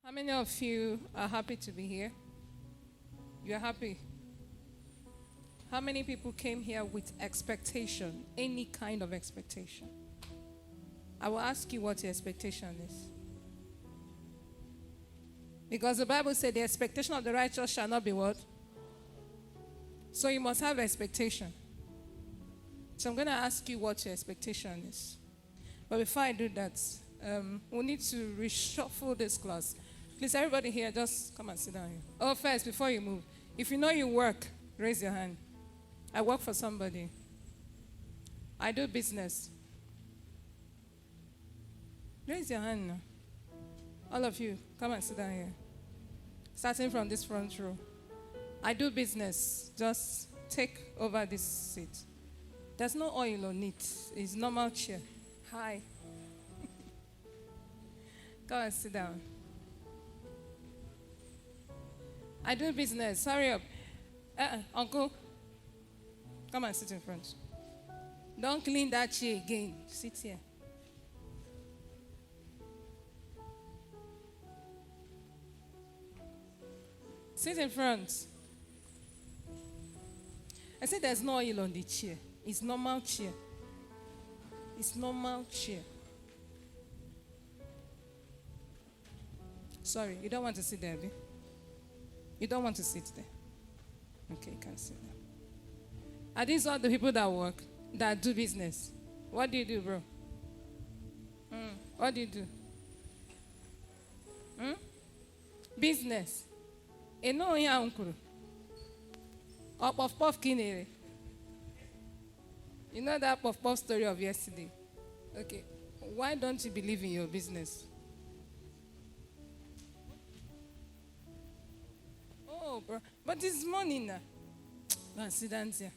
How many of you are happy to be here? You are happy? How many people came here with expectation? Any kind of expectation? I will ask you what your expectation is. Because the Bible said the expectation of the righteous shall not be what? So you must have expectation. So I'm going to ask you what your expectation is. But before I do that, we need to reshuffle this class. Please, everybody here, just come and sit down here. Oh, first, before you move, if you know you work, raise your hand. I work for somebody. I do business. Raise your hand now. All of you, come and sit down here. Starting from this front row. I do business. Just take over this seat. There's no oil on it. It's normal chair. Hi. Come and sit down. I do business. Hurry up. Uncle, come and sit in front. Don't clean that chair again. Sit here. Sit in front. I said there's no oil on the chair. It's normal chair. It's normal chair. Sorry, you don't want to sit there, Abby? You don't want to sit there? Okay, you can sit there. Are these all the people that work, that do business? What do you do, bro? What do you do? Business. No, here, uncle. Up of puff kinere. You know that puff puff story of yesterday? Okay. Why don't you believe in your business? Oh, bro. But it's money now. Go and sit down here.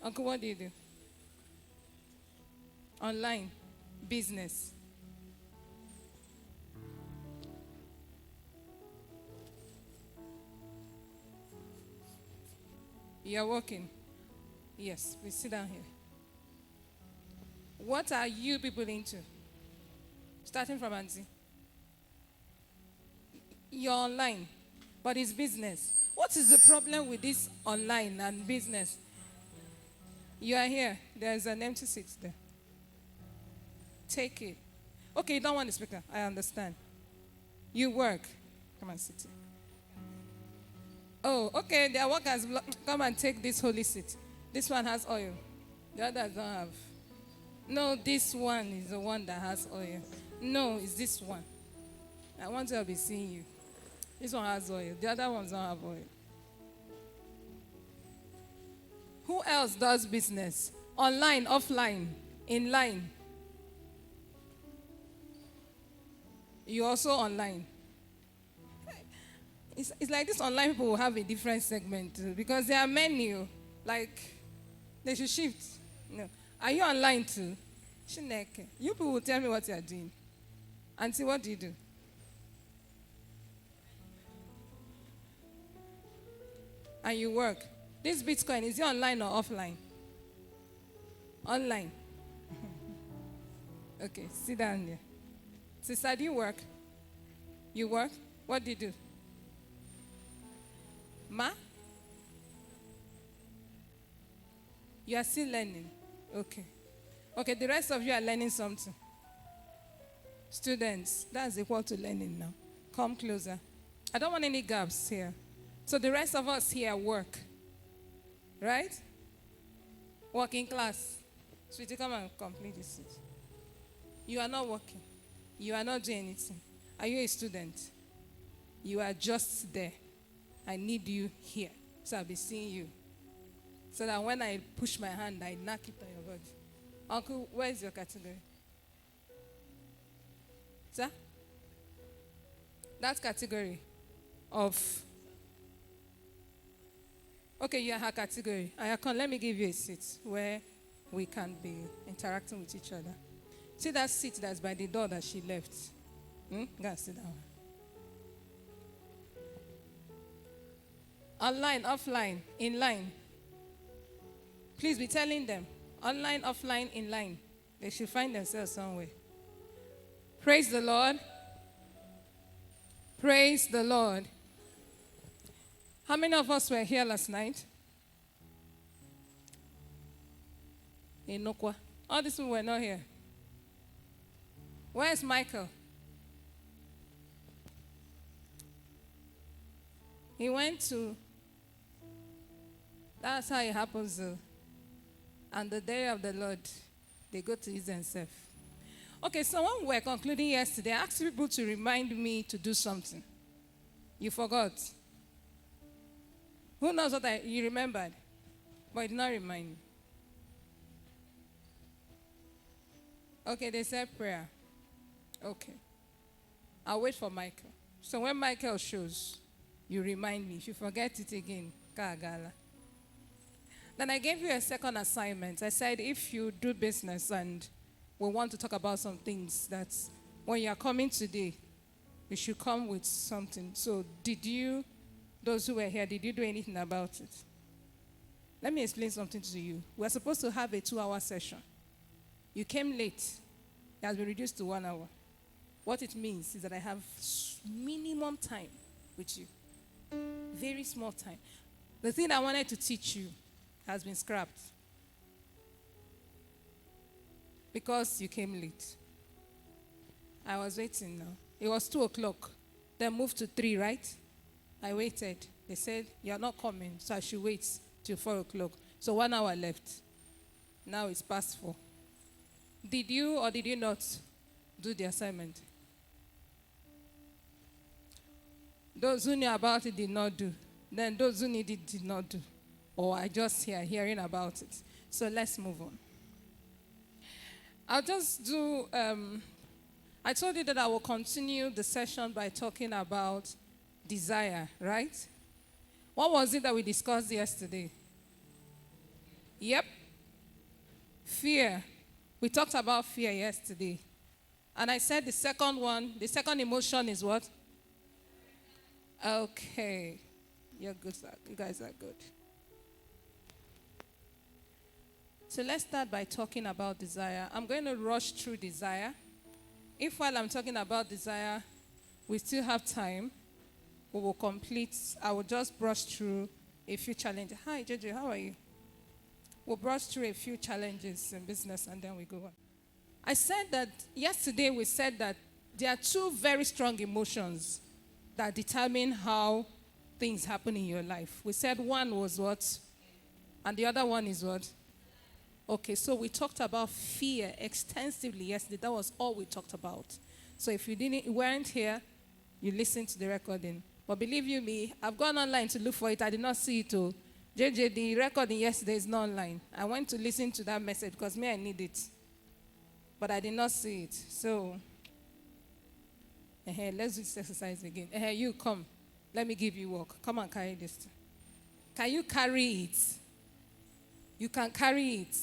Uncle, what do you do? Online. Business. You're working. Yes, please sit down here. What are you people into? Starting from Auntie. You're online, but it's business. What is the problem with this online and business? You are here. There's an empty seat there. Take it. Okay, you don't want the speaker. I understand. You work. Come and sit here. Oh, okay. Their workers come and take this holy seat. This one has oil. The others don't have. No, this one is the one that has oil. No, it's this one. I want to be seeing you. This one has oil. The other ones don't have oil. Who else does business? Online, offline, in line. You're also online. It's like this online people will have a different segment too, because there are many, like, they should shift. No. Are you online too? Shineke. You people will tell me what you are doing. Auntie, what do you do? And you work. This Bitcoin, is it online or offline? Online. Okay, sit down there. Sister, do you work? You work? What do you do? Ma? You are still learning. Okay. Okay, the rest of you are learning something. Students, that's equal to learning now. Come closer. I don't want any gaps here. So the rest of us here work. Right? Working class. Sweetie, come and complete this seat. You are not working. You are not doing anything. Are you a student? You are just there. I need you here. So I'll be seeing you. So that when I push my hand, I knock it on your body. Uncle, where is your category? Sir? That category of... Okay, you are her category. Ayakon, let me give you a seat where we can be interacting with each other. See that seat that's by the door that she left? Go and sit down. Online, offline, in line. Please be telling them. Online, offline, in line. They should find themselves somewhere. Praise the Lord. Praise the Lord. How many of us were here last night? In Nokwa. All these people were not here. Where is Michael? He went to, that's how it happens though. And the day of the Lord, they go to ease themselves. Okay, so when we were concluding yesterday, I asked people to remind me to do something. You forgot. Who knows what you remembered? But it did not remind me. Okay, they said prayer. Okay. I'll wait for Michael. So when Michael shows, you remind me. If you forget it again, Kagala. Then I gave you a second assignment. I said if you do business and we want to talk about some things that when you are coming today, you should come with something. So did you, those who were here, did you do anything about it? Let me explain something to you. We're supposed to have a 2-hour session. You came late. It has been reduced to 1 hour. What it means is that I have minimum time with you. Very small time. The thing I wanted to teach you has been scrapped. Because you came late. I was waiting now. It was 2 o'clock. Then moved to 3, right? I waited. They said, you're not coming, so I should wait till 4 o'clock. So 1 hour left. Now it's past 4. Did you or did you not do the assignment? Those who knew about it did not do. Then those who needed it did not do. Or I just hearing about it. So let's move on. I'll just do, I told you that I will continue the session by talking about desire, right? What was it that we discussed yesterday? Yep. Fear. We talked about fear yesterday. And I said the second emotion is what? Okay. You're good, sir. You guys are good. So let's start by talking about desire. I'm going to rush through desire. If while I'm talking about desire, we still have time, we will complete. I will just brush through a few challenges. Hi, JJ, how are you? We'll brush through a few challenges in business and then we go on. I said that yesterday we said that there are 2 very strong emotions that determine how things happen in your life. We said one was what? And the other one is what? Okay, so we talked about fear extensively yesterday. That was all we talked about. So if you weren't here, you listened to the recording. But believe you me, I've gone online to look for it. I did not see it. JJ, the recording yesterday is not online. I went to listen to that message because I need it. But I did not see it. So, let's do this exercise again. You come. Let me give you work. Come and carry this. Can you carry it? You can carry it.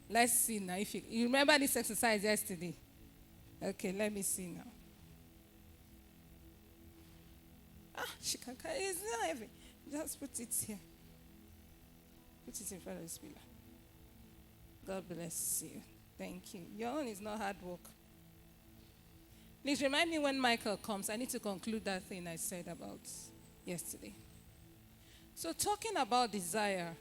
Let's see now. If you remember this exercise yesterday. Okay, let me see now. She can carry it. It's not heavy. Just put it here. Put it in front of this pillar. God bless you. Thank you. Your own is not hard work. Please remind me when Michael comes. I need to conclude that thing I said about yesterday. So talking about desire,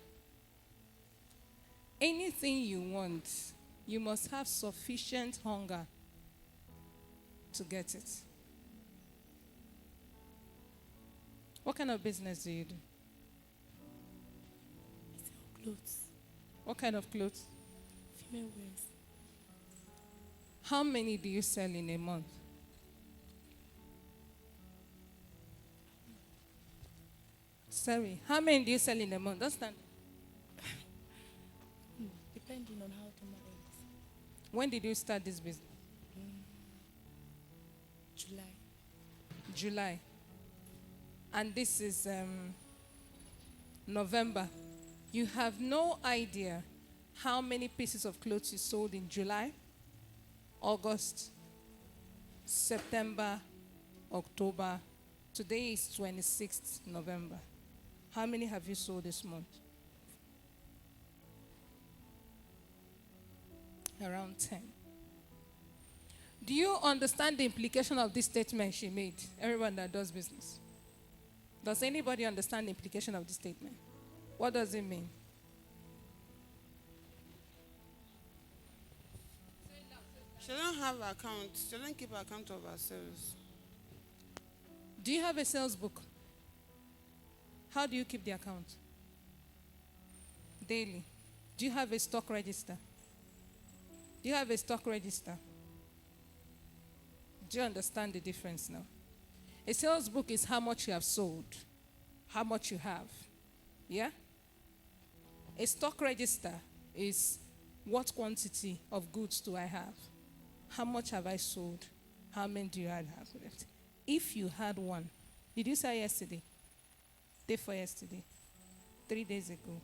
anything you want, you must have sufficient hunger to get it. What kind of business do you do? I sell clothes. What kind of clothes? Female wears. How many do you sell in a month? Sorry, how many do you sell in a month? Don't stand. Depending on how the money is. When did you start this business? July. And this is November. You have no idea how many pieces of clothes you sold in July, August, September, October. Today is 26th November. How many have you sold this month? Around 10. Do you understand the implication of this statement she made? Everyone that does business. Does anybody understand the implication of this statement? What does it mean? She don't have account. She don't keep account of her sales. Do you have a sales book? How do you keep the account? Daily. Do you have a stock register? Do you have a stock register? Do you understand the difference now? A sales book is how much you have sold, how much you have. Yeah? A stock register is what quantity of goods do I have? How much have I sold? How many do you have left? If you had one, did you say yesterday? Day for yesterday? 3 days ago?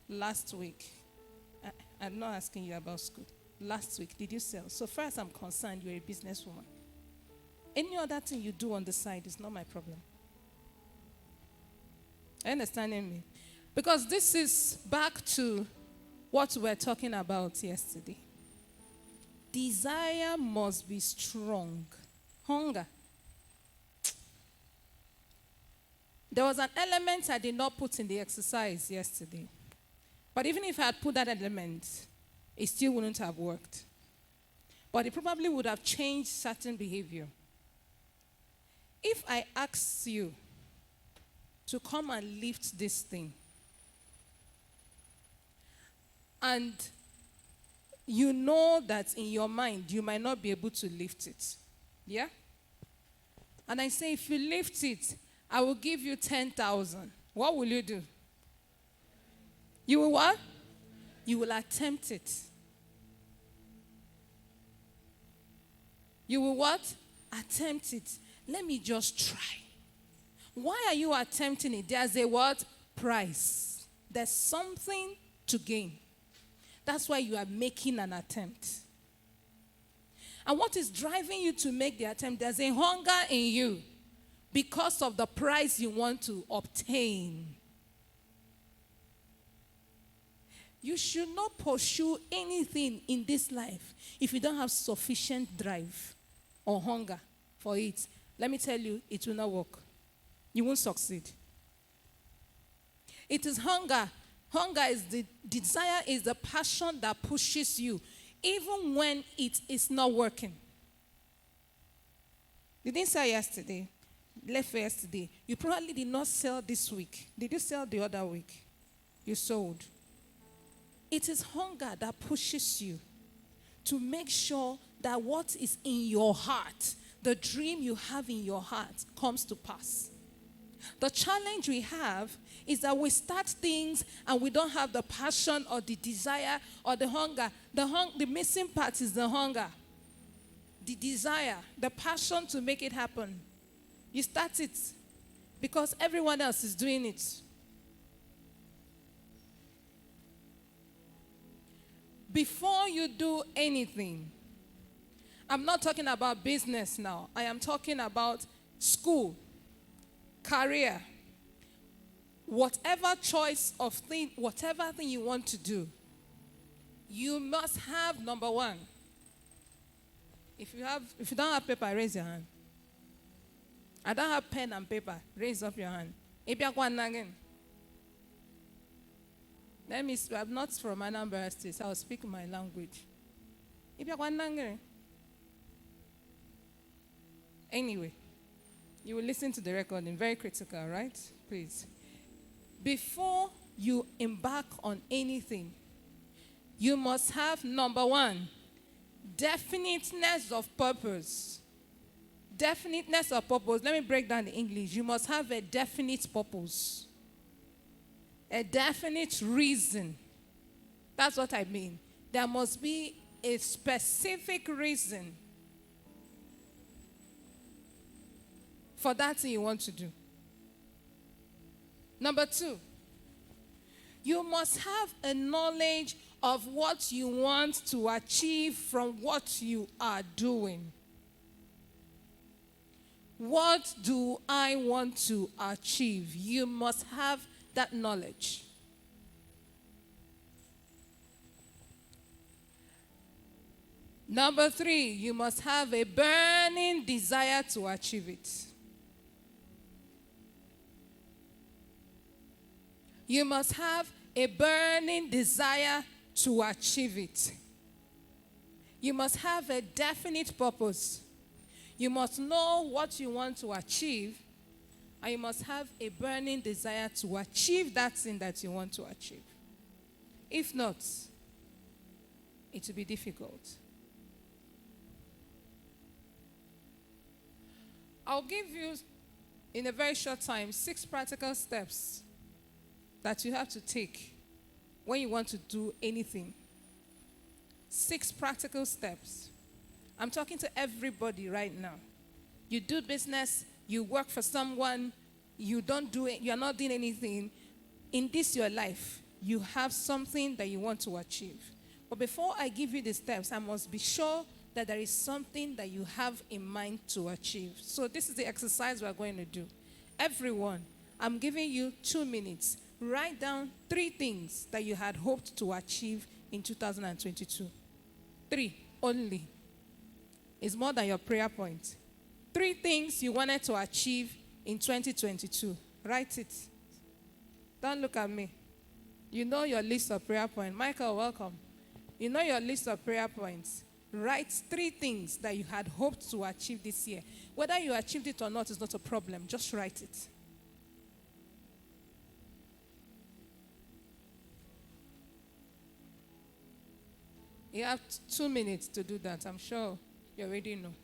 Last week? I'm not asking you about school. Last week, did you sell? So far as I'm concerned, you're a businesswoman. Any other thing you do on the side is not my problem. Are you understanding me? Because this is back to what we were talking about yesterday. Desire must be strong. Hunger. There was an element I did not put in the exercise yesterday. But even if I had put that element, it still wouldn't have worked. But it probably would have changed certain behavior. If I ask you to come and lift this thing, and you know that in your mind you might not be able to lift it, yeah? And I say, if you lift it, I will give you 10,000. What will you do? You will what? You will attempt it. You will what? Attempt it. Let me just try. Why are you attempting it? There's a what? Price. There's something to gain. That's why you are making an attempt. And what is driving you to make the attempt? There's a hunger in you because of the price you want to obtain. You should not pursue anything in this life if you don't have sufficient drive or hunger for it. Let me tell you, it will not work. You won't succeed. It is hunger. Hunger is the desire, is the passion that pushes you, even when it is not working. You didn't sell yesterday. Left for yesterday. You probably did not sell this week. Did you sell the other week? You sold. It is hunger that pushes you to make sure that what is in your heart, the dream you have in your heart, comes to pass. The challenge we have is that we start things and we don't have the passion or the desire or the hunger. The missing part is the hunger, the desire, the passion to make it happen. You start it because everyone else is doing it. Before you do anything, I'm not talking about business now. I am talking about school, career, whatever choice of thing, whatever thing you want to do, you must have number one. If you don't have paper, raise your hand. I don't have pen and paper, raise up your hand. Let me, I'm not from Anambra State, so I'll speak my language. Anyway, you will listen to the recording, very critical, right? Please. Before you embark on anything, you must have, number one, definiteness of purpose. Definiteness of purpose. Let me break down the English. You must have a definite purpose. A definite reason. That's what I mean. There must be a specific reason for that thing you want to do. Number two, you must have a knowledge of what you want to achieve from what you are doing. What do I want to achieve? You must have that knowledge. Number 3, you must have a burning desire to achieve it. You must have a burning desire to achieve it. You must have a definite purpose. You must know what you want to achieve, and you must have a burning desire to achieve that thing that you want to achieve. If not, it will be difficult. I'll give you, in a very short time, 6 practical steps that you have to take when you want to do anything. 6 practical steps. I'm talking to everybody right now. You do business, you work for someone, you don't do it, you are not doing anything. In this your life, you have something that you want to achieve. But before I give you the steps, I must be sure that there is something that you have in mind to achieve. So this is the exercise we're going to do. Everyone, I'm giving you 2 minutes. Write down 3 things that you had hoped to achieve in 2022. 3 only. It's more than your prayer point. 3 things you wanted to achieve in 2022. Write it. Don't look at me. You know your list of prayer points. Michael, welcome. You know your list of prayer points. Write 3 things that you had hoped to achieve this year. Whether you achieved it or not is not a problem. Just write it. You have 2 minutes to do that. I'm sure you already know.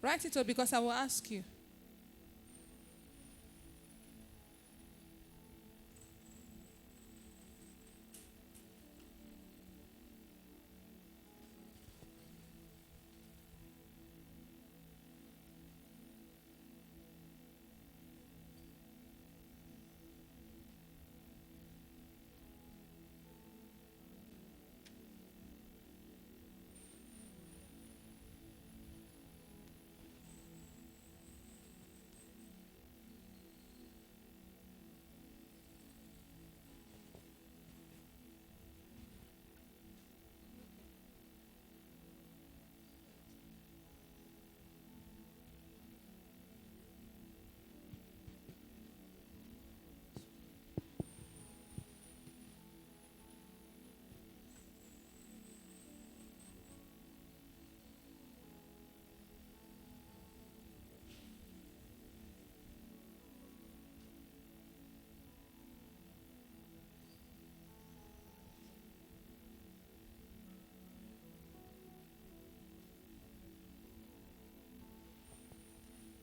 Write it up because I will ask you.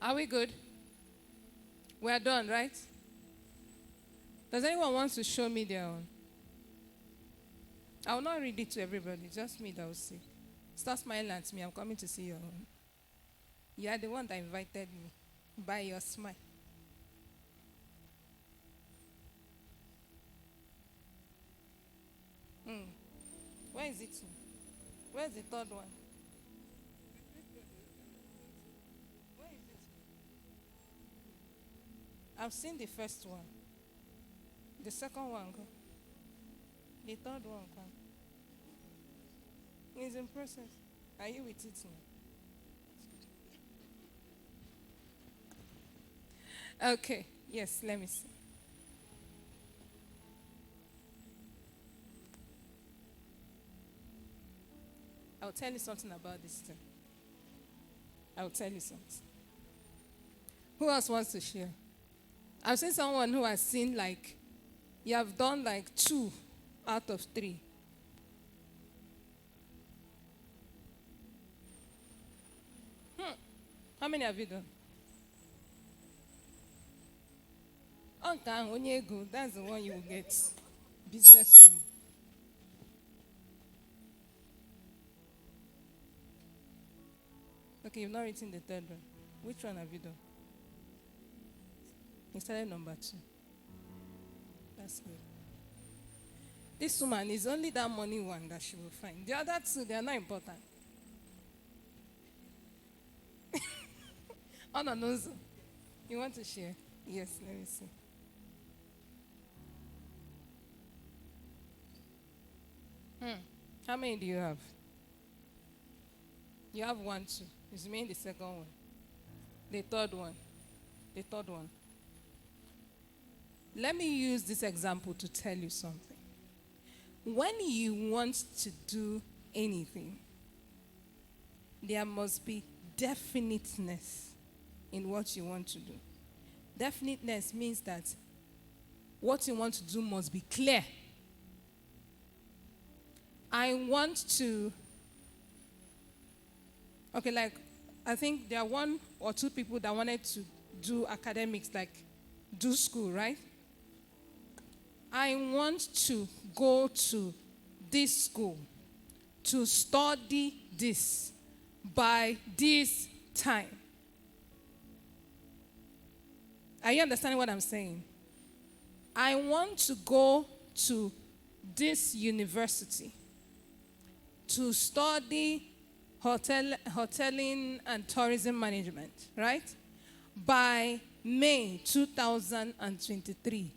Are we good? We are done, right? Does anyone want to show me their own? I will not read it to everybody, just me that will see. Stop smiling at me, I'm coming to see your own. You are the one that invited me by your smile. Where is it? Where is the third one? Where is it? I've seen the first one. The second one, go. The third one, come. It's in process. Are you with it now? Okay. Yes, let me see. I'll tell you something about this thing. I'll tell you something. Who else wants to share? I've seen someone who has seen like, you have done like 2 out of 3. How many have you done? Okay, that's the one you will get. Businesswoman. Okay, you've not written the third one. Which one have you done? You started number 2. That's good. This woman is only that money one that she will find. The other 2, they are not important. Oh, no. You want to share? Yes, let me see. How many do you have? You have one, two. It's me the second one. The third one. The third one. Let me use this example to tell you something. When you want to do anything, there must be definiteness in what you want to do. Definiteness means that what you want to do must be clear. I want to, okay, like, I think there are one or two people that wanted to do academics, like do school, right? I want to go to this school to study this by this time. Are you understanding what I'm saying? I want to go to this university to study hoteling and tourism management, right? By May 2023.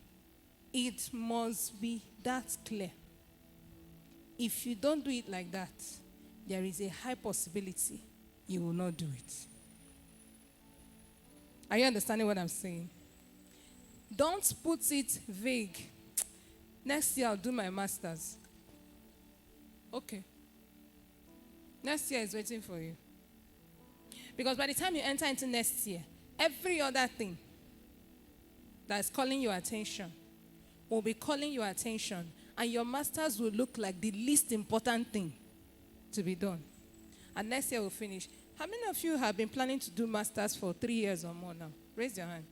It must be that clear. If you don't do it like that, there is a high possibility you will not do it. Are you understanding what I'm saying? Don't put it vague. Next year I'll do my master's. Okay. Next year is waiting for you. Because by the time you enter into next year, every other thing that is calling your attention will be calling your attention, and your master's will look like the least important thing to be done. And next year we'll finish. How many of you have been planning to do masters for 3 years or more now? Raise your hand.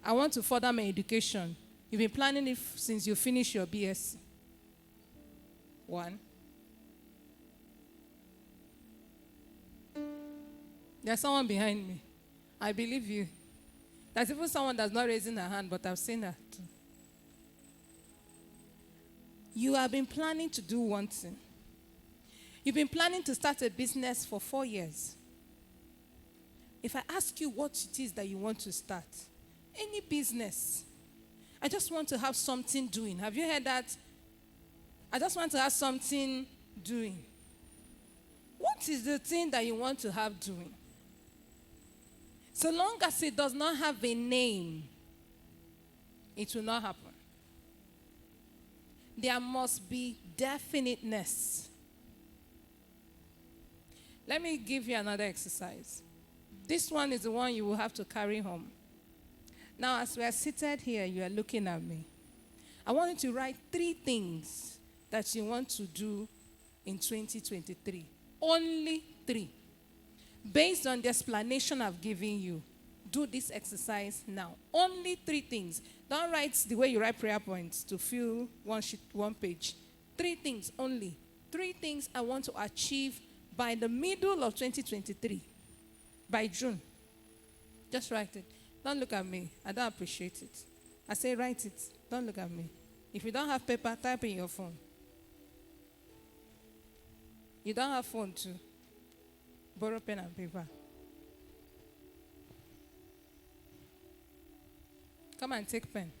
I want to further my education. You've been planning it since you finished your BSc. 1. There's someone behind me. I believe you. There's even someone that's not raising her hand, but I've seen her too. You have been planning to do one thing. You've been planning to start a business for 4 years. If I ask you what it is that you want to start, any business, I just want to have something doing. Have you heard that? I just want to have something doing. What is the thing that you want to have doing? So long as it does not have a name, it will not happen. There must be definiteness. Let me give you another exercise. This one is the one you will have to carry home. Now, as we are seated here, you are looking at me. I want you to write 3 things that you want to do in 2023. Only 3. Based on the explanation I've given you, do this exercise now. Only 3 things. Don't write the way you write prayer points to fill one sheet, 1 page. 3 things only. 3 things I want to achieve by the middle of 2023. By June. Just write it. Don't look at me. I don't appreciate it. I say write it. Don't look at me. If you don't have paper, type in your phone. You don't have phone too. Borrow pen and paper. Come and take pen.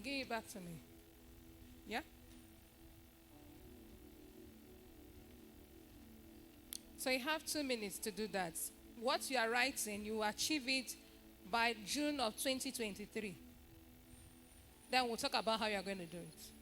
Give it back to me. Yeah? So you have 2 minutes to do that. What you are writing, you achieve it by June of 2023. Then we'll talk about how you are going to do it.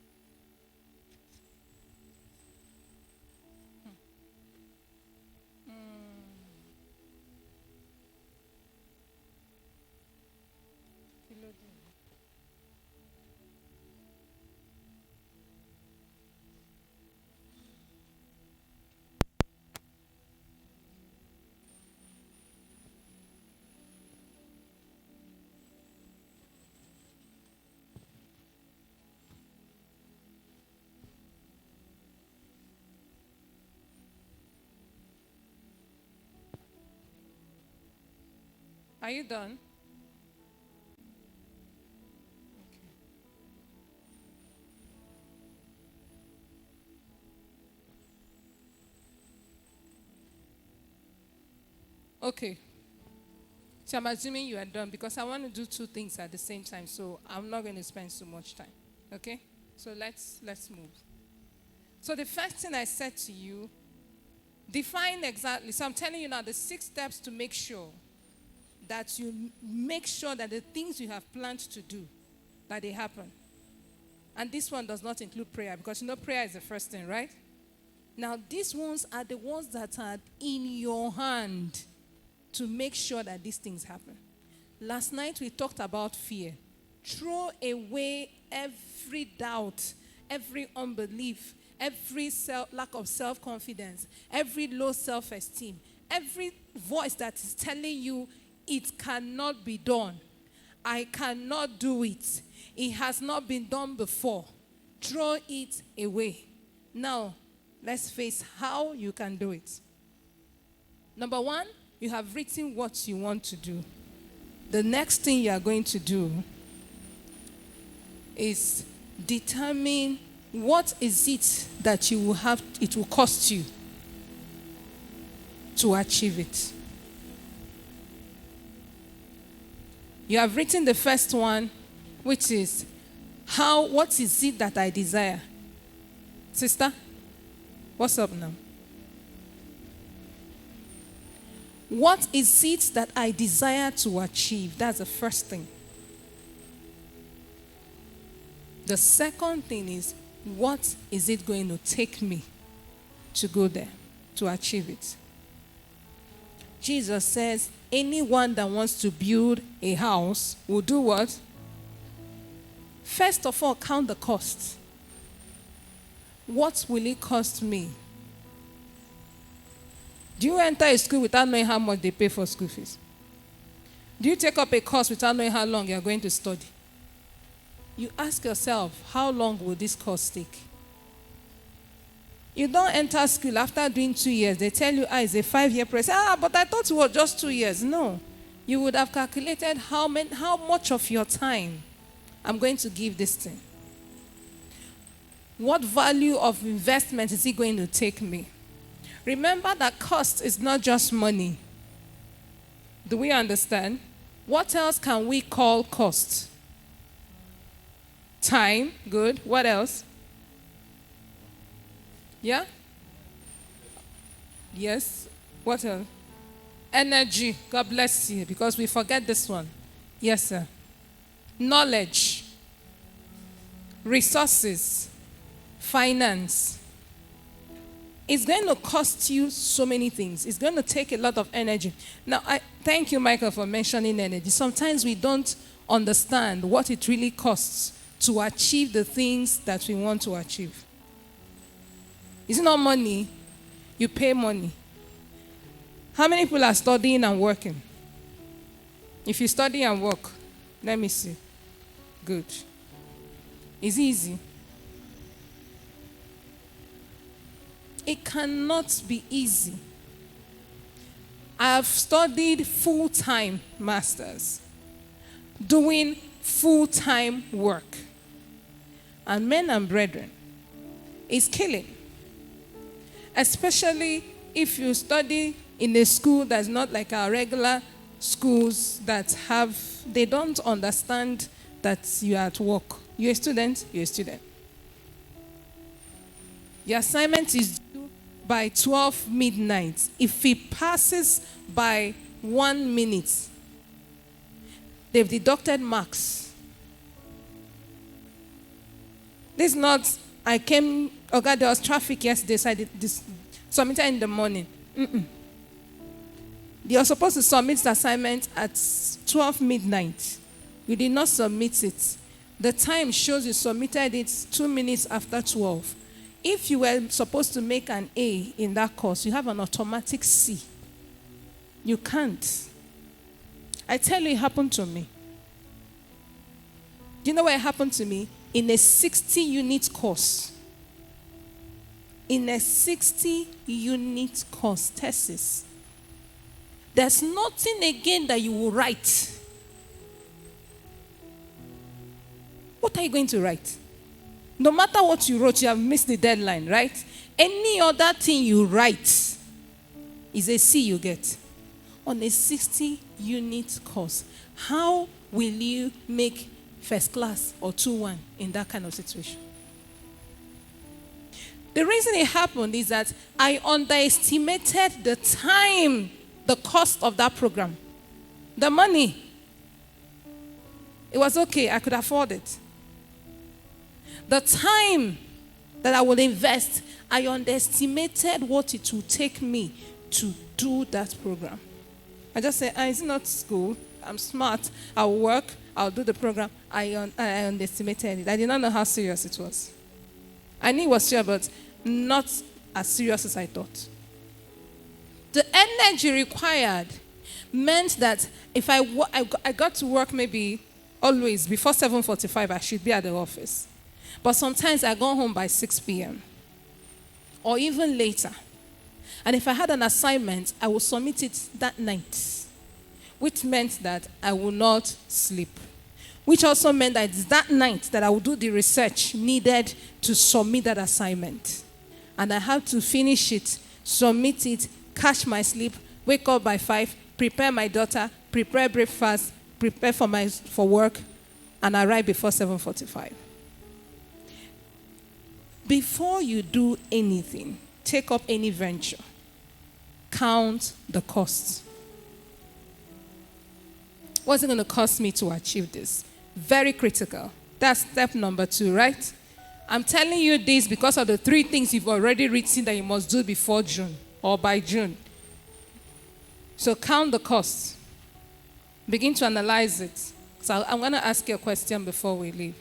Are you done? Okay. Okay. So I'm assuming you are done because I want to do two things at the same time. So I'm not going to spend so much time. Okay? So let's move. So the first thing I said to you, define exactly. So I'm telling you now the 6 steps to make sure that you make sure that the things you have planned to do, that they happen. And this one does not include prayer because prayer is the first thing, right? Now these ones are the ones that are in your hand to make sure that these things happen. Last night we talked about fear. Throw away every doubt, every unbelief, every lack of self-confidence, every low self-esteem, every voice that is telling you it cannot be done. I cannot do it. It has not been done before. Throw it away. Now, let's face how you can do it. Number 1, you have written what you want to do. The next thing you are going to do is determine what is it that it will cost you to achieve it. You have written the first one, which is what is it that I desire? Sister, what's up now? What is it that I desire to achieve? That's the first thing. The second thing is, what is it going to take me to go there, to achieve it? Jesus says, anyone that wants to build a house will do what? First of all, count the cost. What will it cost me? Do you enter a school without knowing how much they pay for school fees? Do you take up a course without knowing how long you are going to study? You ask yourself, how long will this course take? You don't enter school after doing 2 years. They tell you, it's a 5-year process. But I thought it was just 2 years. No. You would have calculated how much of your time I'm going to give this thing. What value of investment is it going to take me? Remember that cost is not just money. Do we understand? What else can we call cost? Time, good. What else? Yeah? Yes. What else? Energy. God bless you, because we forget this one. Yes, sir. Knowledge. Resources. Finance. It's going to cost you so many things. It's going to take a lot of energy. Now, I thank you, Michael, for mentioning energy. Sometimes we don't understand what it really costs to achieve the things that we want to achieve. It's not money. You pay money. How many people are studying and working? If you study and work, let me see. Good. It's easy. It cannot be easy. I have studied full-time masters, doing full-time work. And men and brethren, it's killing. Especially if you study in a school that's not like our regular schools that they don't understand that you are at work. You're a student, you're a student. Your assignment is due by 12 midnight. If it passes by 1 minute, they've deducted marks. This is not, there was traffic yesterday, so I did this, submitted in the morning. You're supposed to submit the assignment at 12 midnight. You did not submit it. The time shows you submitted it 2 minutes after 12. If you were supposed to make an A in that course, you have an automatic C. You can't. I tell you, it happened to me. Do you know what happened to me? In a 60-unit course. In a 60-unit course, thesis. There's nothing again that you will write. What are you going to write? No matter what you wrote, you have missed the deadline, right? Any other thing you write is a C you get. on a 60-unit course, how will you make first class or 2-1 in that kind of situation? The reason it happened is that I underestimated the time, the cost of that program, the money. It was okay, I could afford it. The time that I would invest, I underestimated what it would take me to do that program. I just said, it's not school, I'm smart, I'll work, I'll do the program. I underestimated it. I did not know how serious it was. I knew it was serious, but not as serious as I thought. The energy required meant that if I got to work maybe always before 7:45, I should be at the office. But sometimes I go home by 6 p.m. or even later. And if I had an assignment, I would submit it that night, which meant that I would not sleep. Which also meant that it's that night that I would do the research needed to submit that assignment. And I had to finish it, submit it, catch my sleep, wake up by 5, prepare my daughter, prepare breakfast, prepare for work, and arrive before 7:45. Before you do anything, take up any venture, count the costs. What's it going to cost me to achieve this? Very critical. That's step number 2, right? I'm telling you this because of the 3 things you've already written that you must do before June or by June. So count the costs. Begin to analyze it. So I'm going to ask you a question before we leave.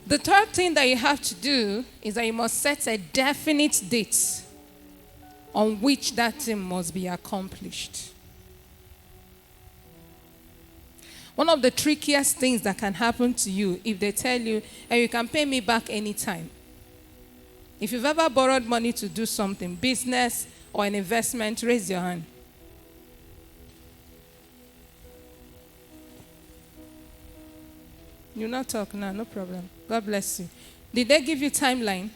The 3rd thing that you have to do is that you must set a definite date on which that thing must be accomplished. One of the trickiest things that can happen to you if they tell you, and you can pay me back anytime. If you've ever borrowed money to do something, business or an investment, raise your hand. You'll not talk now, no problem. God bless you. Did they give you timeline?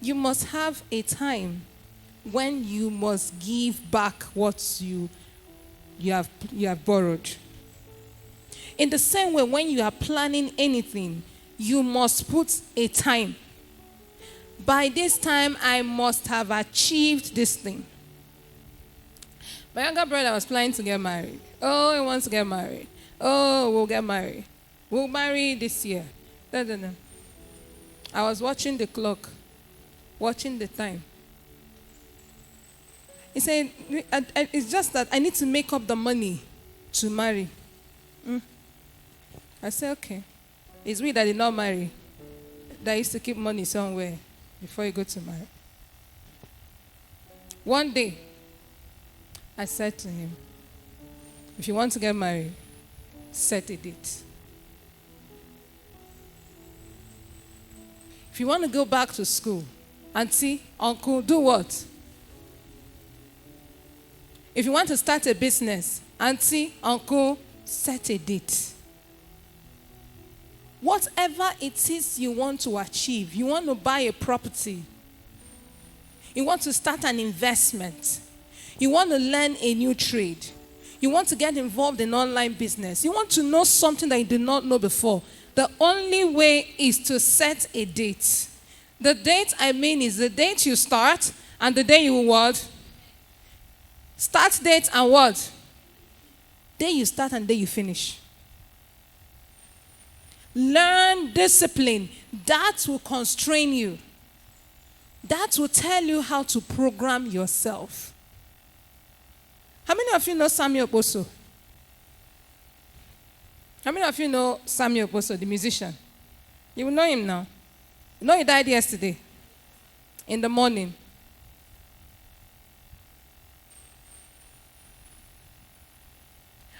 You must have a time when you must give back what you have borrowed. In the same way, when you are planning anything, you must put a time. By this time, I must have achieved this thing. My younger brother was planning to get married. Oh, he wants to get married. Oh, we'll get married. We'll marry this year. No. I was watching the clock, watching the time. He said, it's just that I need to make up the money to marry. I said, okay. It's we that did not marry, that used to keep money somewhere before you go to marry. One day, I said to him, if you want to get married, set a date. If you want to go back to school, auntie, uncle, do what? If you want to start a business, auntie, uncle, set a date. Whatever it is you want to achieve, you want to buy a property, you want to start an investment, you want to learn a new trade, you want to get involved in online business, you want to know something that you did not know before, the only way is to set a date. The date I mean is the date you start and the day you what? Start date and what? Day you start and day you finish. Learn discipline. That will constrain you. That will tell you how to program yourself. How many of you know Samuel Boso? How many of you know Samuel Boso, the musician? You will know him now. You know he died yesterday in the morning.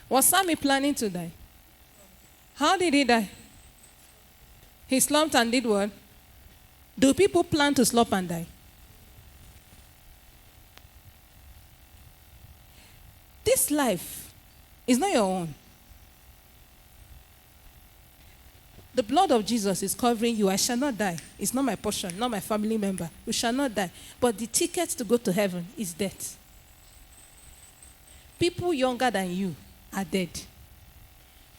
Was Sammy planning to die? How did he die? He slumped and did what? Do people plan to slump and die? This life is not your own. The blood of Jesus is covering you. I shall not die. It's not my portion, not my family member. We shall not die. But the ticket to go to heaven is death. People younger than you are dead.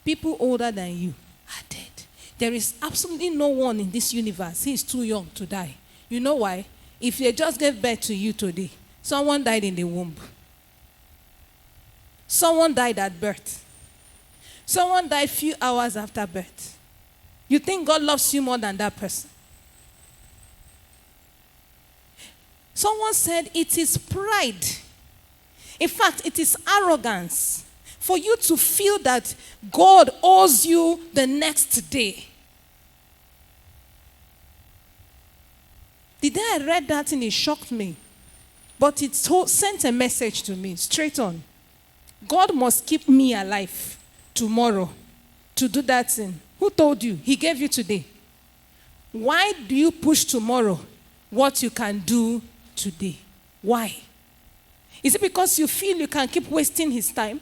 People older than you are dead. There is absolutely no one in this universe who is too young to die. You know why? If they just gave birth to you today, someone died in the womb. Someone died at birth. Someone died a few hours after birth. You think God loves you more than that person? Someone said it is pride. In fact, it is arrogance for you to feel that God owes you the next day. The day I read that and it shocked me. But it sent a message to me straight on. God must keep me alive tomorrow to do that thing. Who told you? He gave you today. Why do you push tomorrow what you can do today? Why? Is it because you feel you can keep wasting his time?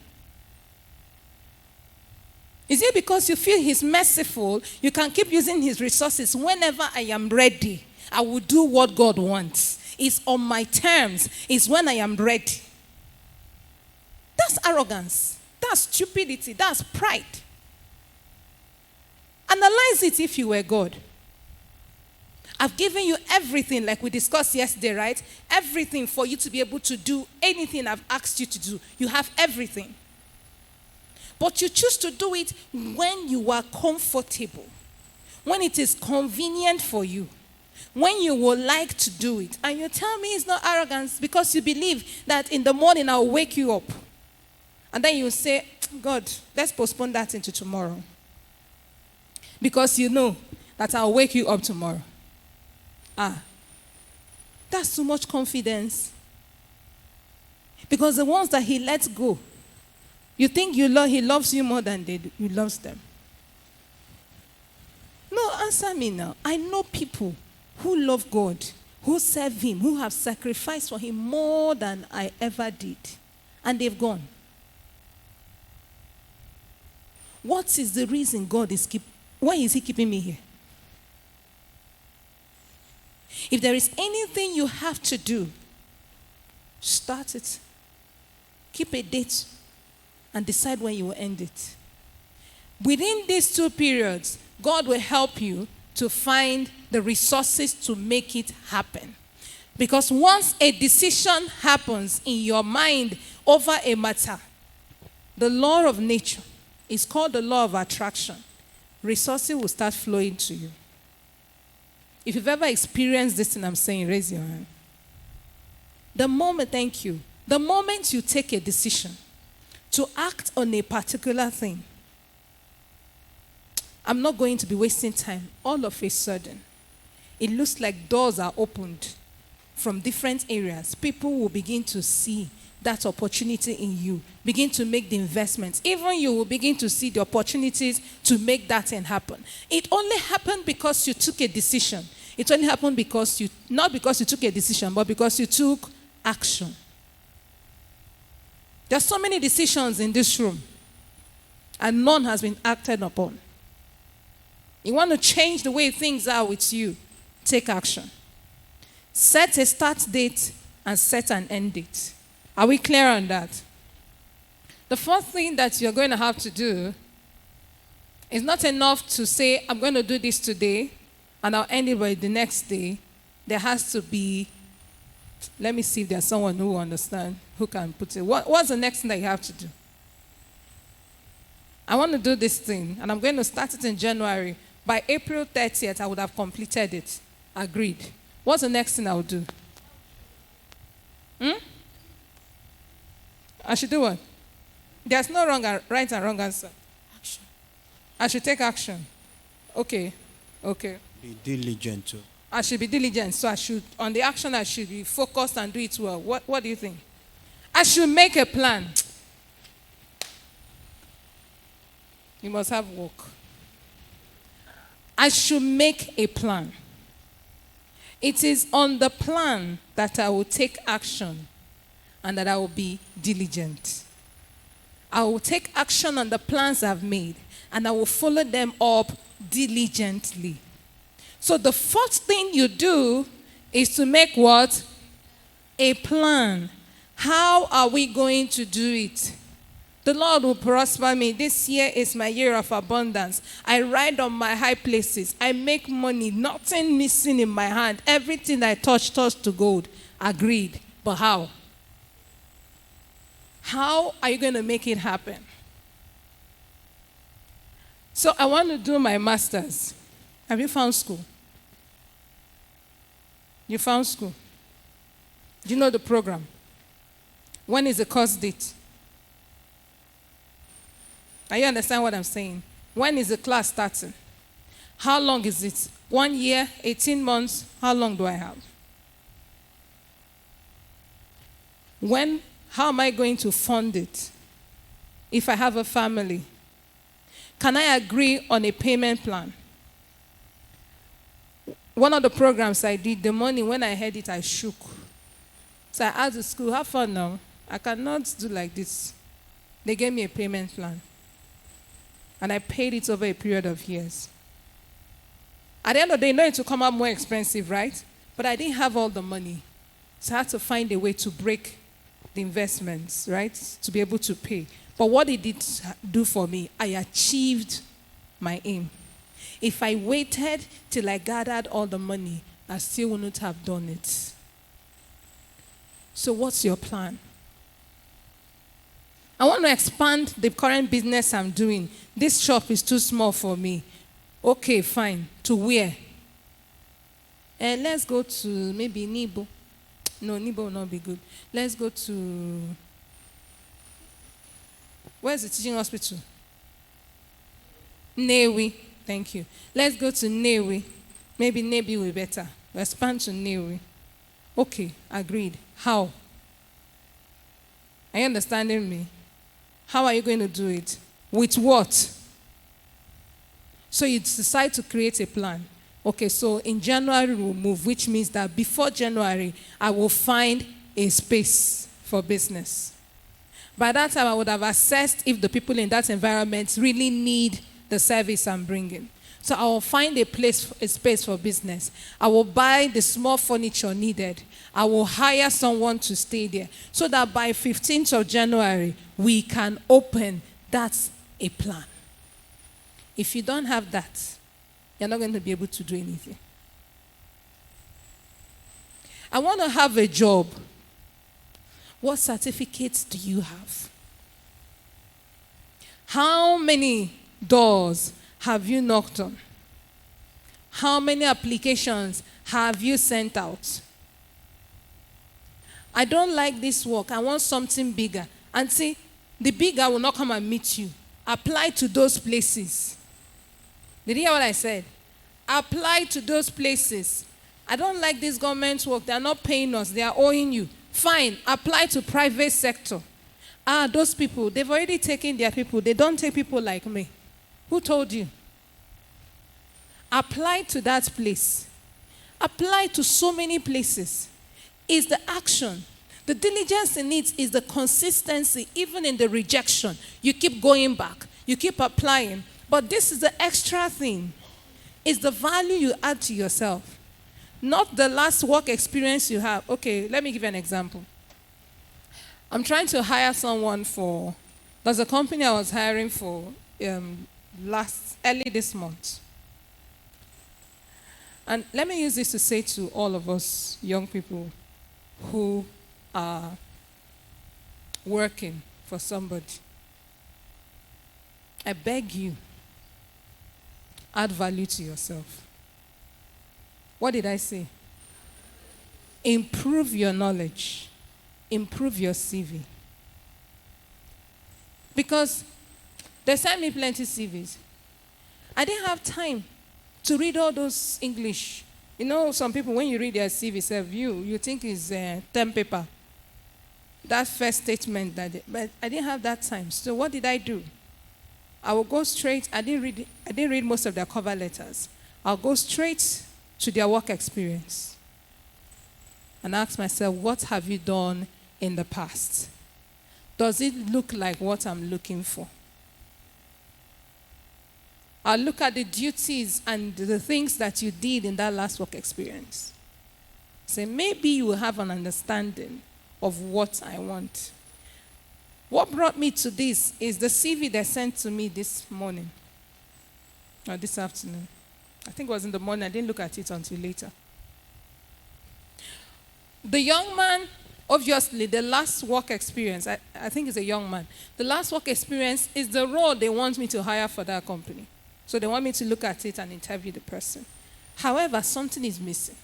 Is it because you feel he's merciful, you can keep using his resources? Whenever I am ready, I will do what God wants. It's on my terms. It's when I am ready. That's arrogance. That's stupidity. That's pride. Analyze it if you were God. I've given you everything, like we discussed yesterday, right? Everything for you to be able to do anything I've asked you to do. You have everything. But you choose to do it when you are comfortable, when it is convenient for you, when you would like to do it. And you tell me it's not arrogance because you believe that in the morning I'll wake you up. And then you say, God, let's postpone that into tomorrow. Because you know that I'll wake you up tomorrow. That's too much confidence. Because the ones that he lets go, you think he loves you more than he loves them. No, answer me now. I know people who love God, who serve him, who have sacrificed for him more than I ever did. And they've gone. What is the reason why is he keeping me here? If there is anything you have to do, start it. Keep a date and decide when you will end it. Within these 2 periods, God will help you to find the resources to make it happen. Because once a decision happens in your mind over a matter, the law of nature is called the law of attraction. Resources will start flowing to you. If you've ever experienced this thing I'm saying, raise your hand. The moment you take a decision to act on a particular thing, I'm not going to be wasting time. All of a sudden, it looks like doors are opened from different areas. People will begin to see that opportunity in you, begin to make the investments. Even you will begin to see the opportunities to make that thing happen. It only happened because you took a decision. It only happened not because you took a decision, but because you took action. There are so many decisions in this room, and none has been acted upon. You want to change the way things are with you, take action. Set a start date and set an end date. Are we clear on that? The first thing that you're going to have to do is not enough to say, I'm going to do this today, and I'll end it by the next day. There has to be, let me see if there's someone who understands, who can put it. What's the next thing that you have to do? I want to do this thing, and I'm going to start it in January. By April 30th, I would have completed it. Agreed. What's the next thing I will do? I should do what? There's no right and wrong answer. Action. I should take action. Okay. Be diligent too. I should be diligent. So on the action, I should be focused and do it well. What do you think? I should make a plan. You must have work. I should make a plan. It is on the plan that I will take action and that I will be diligent. I will take action on the plans I've made and I will follow them up diligently. So the first thing you do is to make what? A plan. How are we going to do it? The Lord will prosper me. This year is my year of abundance. I ride on my high places. I make money. Nothing missing in my hand. Everything I touch to gold. Agreed. But how? How are you going to make it happen? So I want to do my master's. Have you found school? You found school? Do you know the program? When is the course date? Are you understand what I'm saying? When is the class starting? How long is it? 1 year, 18 months? How long do I have? How am I going to fund it? If I have a family, can I agree on a payment plan? One of the programs I did, the money, when I heard it, I shook. So I asked the school, have fun now. I cannot do like this. They gave me a payment plan. And I paid it over a period of years. At the end of the day, it will come out more expensive, right? But I didn't have all the money. So I had to find a way to break the investments, right? To be able to pay. But what it did do for me, I achieved my aim. If I waited till I gathered all the money, I still wouldn't have done it. So what's your plan? I want to expand the current business I'm doing. This shop is too small for me. Okay, fine. To where? And let's go to maybe Nibo. No, Nibo will not be good. Let's go to... Where's the teaching hospital? Newi. Thank you. Let's go to Newi. Maybe Nebi will be better. We'll expand to Newi. Okay, agreed. How? Are you understanding me? How are you going to do it? With what? So you decide to create a plan. Okay, so in January we'll move, which means that before January, I will find a space for business. By that time, I would have assessed if the people in that environment really need the service I'm bringing. So I will find a space for business. I will buy the small furniture needed. I will hire someone to stay there so that by 15th of January, we can open. That's a plan. If you don't have that, you're not going to be able to do anything. I want to have a job. What certificates do you have? How many doors have you knocked on? How many applications have you sent out? I don't like this work. I want something bigger. And see, the bigger will not come and meet you. Apply to those places. Did you hear what I said? Apply to those places. I don't like this government work. They are not paying us. They are owing you. Fine. Apply to private sector. Those people, they've already taken their people. They don't take people like me. Who told you? Apply to that place. Apply to so many places. It's the action. The diligence in it is the consistency, even in the rejection. You keep going back. You keep applying. But this is the extra thing. It's the value you add to yourself. Not the last work experience you have. Okay, let me give you an example. I'm trying to hire someone for... There's a company I was hiring for early this month. And let me use this to say to all of us young people who are working for somebody. I beg you, add value to yourself. What did I say? Improve your knowledge. Improve your CV. Because they sent me plenty CVs. I didn't have time to read all those English. You know, some people, when you read their CV, you think it's 10 paper. That first statement, but I didn't have that time. So what did I do? I will go straight. I didn't read most of their cover letters. I'll go straight to their work experience and ask myself, what have you done in the past? Does it look like what I'm looking for? I'll look at the duties and the things that you did in that last work experience. Say, maybe you will have an understanding of what I want. What brought me to this is the CV they sent to me this morning, or this afternoon. I think it was in the morning. I didn't look at it until later. The young man, obviously, the last work experience, I think it's a young man. The last work experience is the role they want me to hire for that company. So they want me to look at it and interview the person. However, something is missing.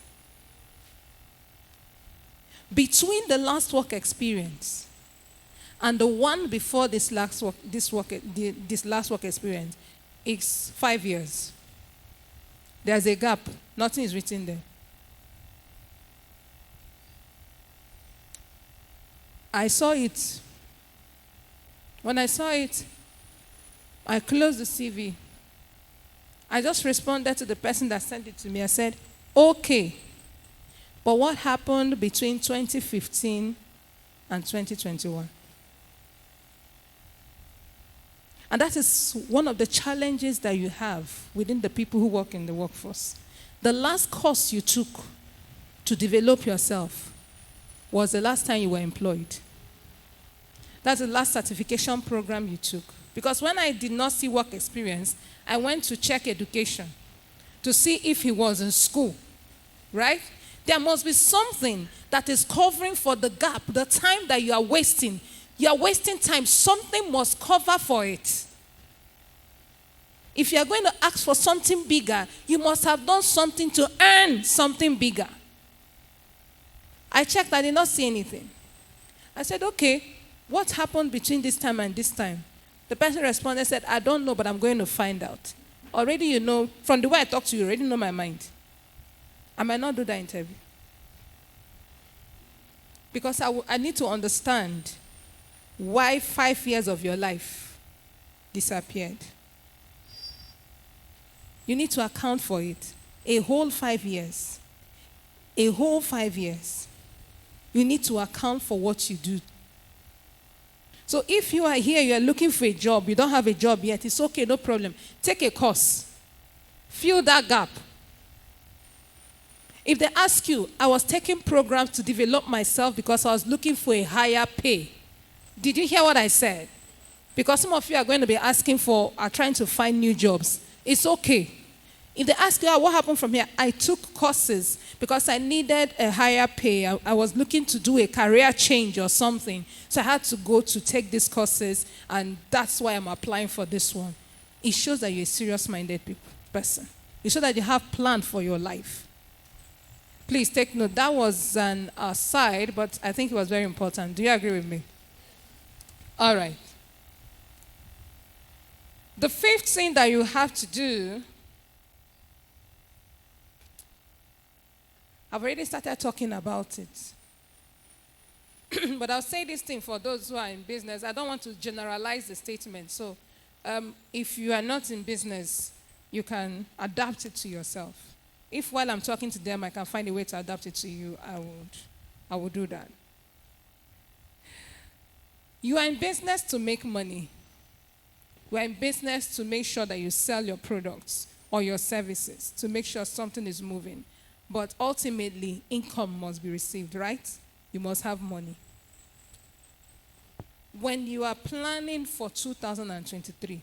Between the last work experience and the one before this last work experience is 5 years. There's a gap. Nothing is written there. I saw it. When I saw it, I closed the CV. I just responded to the person that sent it to me. I said, okay, but what happened between 2015 and 2021? And that is one of the challenges that you have within the people who work in the workforce. The last course you took to develop yourself was the last time you were employed. That's the last certification program you took. Because when I did not see work experience, I went to check education to see if he was in school, right? There must be something that is covering for the gap, the time that you are wasting. You are wasting time. Something must cover for it. If you are going to ask for something bigger, you must have done something to earn something bigger. I checked, I did not see anything. I said, okay, what happened between this time and this time? The person responded, said, I don't know, but I'm going to find out. Already you know, from the way I talk to you, you already know my mind. I might not do that interview. Because I need to understand why 5 years of your life disappeared. You need to account for it. A whole 5 years. A whole 5 years. You need to account for what you do. So if you are here, you are looking for a job, you don't have a job yet, it's okay, no problem. Take a course. Fill that gap. If they ask you, I was taking programs to develop myself because I was looking for a higher pay. Did you hear what I said? Because some of you are going to be asking for, are trying to find new jobs. It's okay. If they ask you, what happened from here? I took courses because I needed a higher pay. I was looking to do a career change or something. So I had to go to take these courses, and that's why I'm applying for this one. It shows that you're a serious-minded person. It shows that you have planned for your life. Please take note. That was an aside, but I think it was very important. Do you agree with me? All right. The fifth thing that you have to do, I've already started talking about it. But I'll say this thing for those who are in business. I don't want to generalize the statement. So if you are not in business, you can adapt it to yourself. If while I'm talking to them, I can find a way to adapt it to you, I would do that. You are in business to make money. You are in business to make sure that you sell your products or your services, to make sure something is moving. But ultimately, income must be received, right? You must have money. When you are planning for 2023,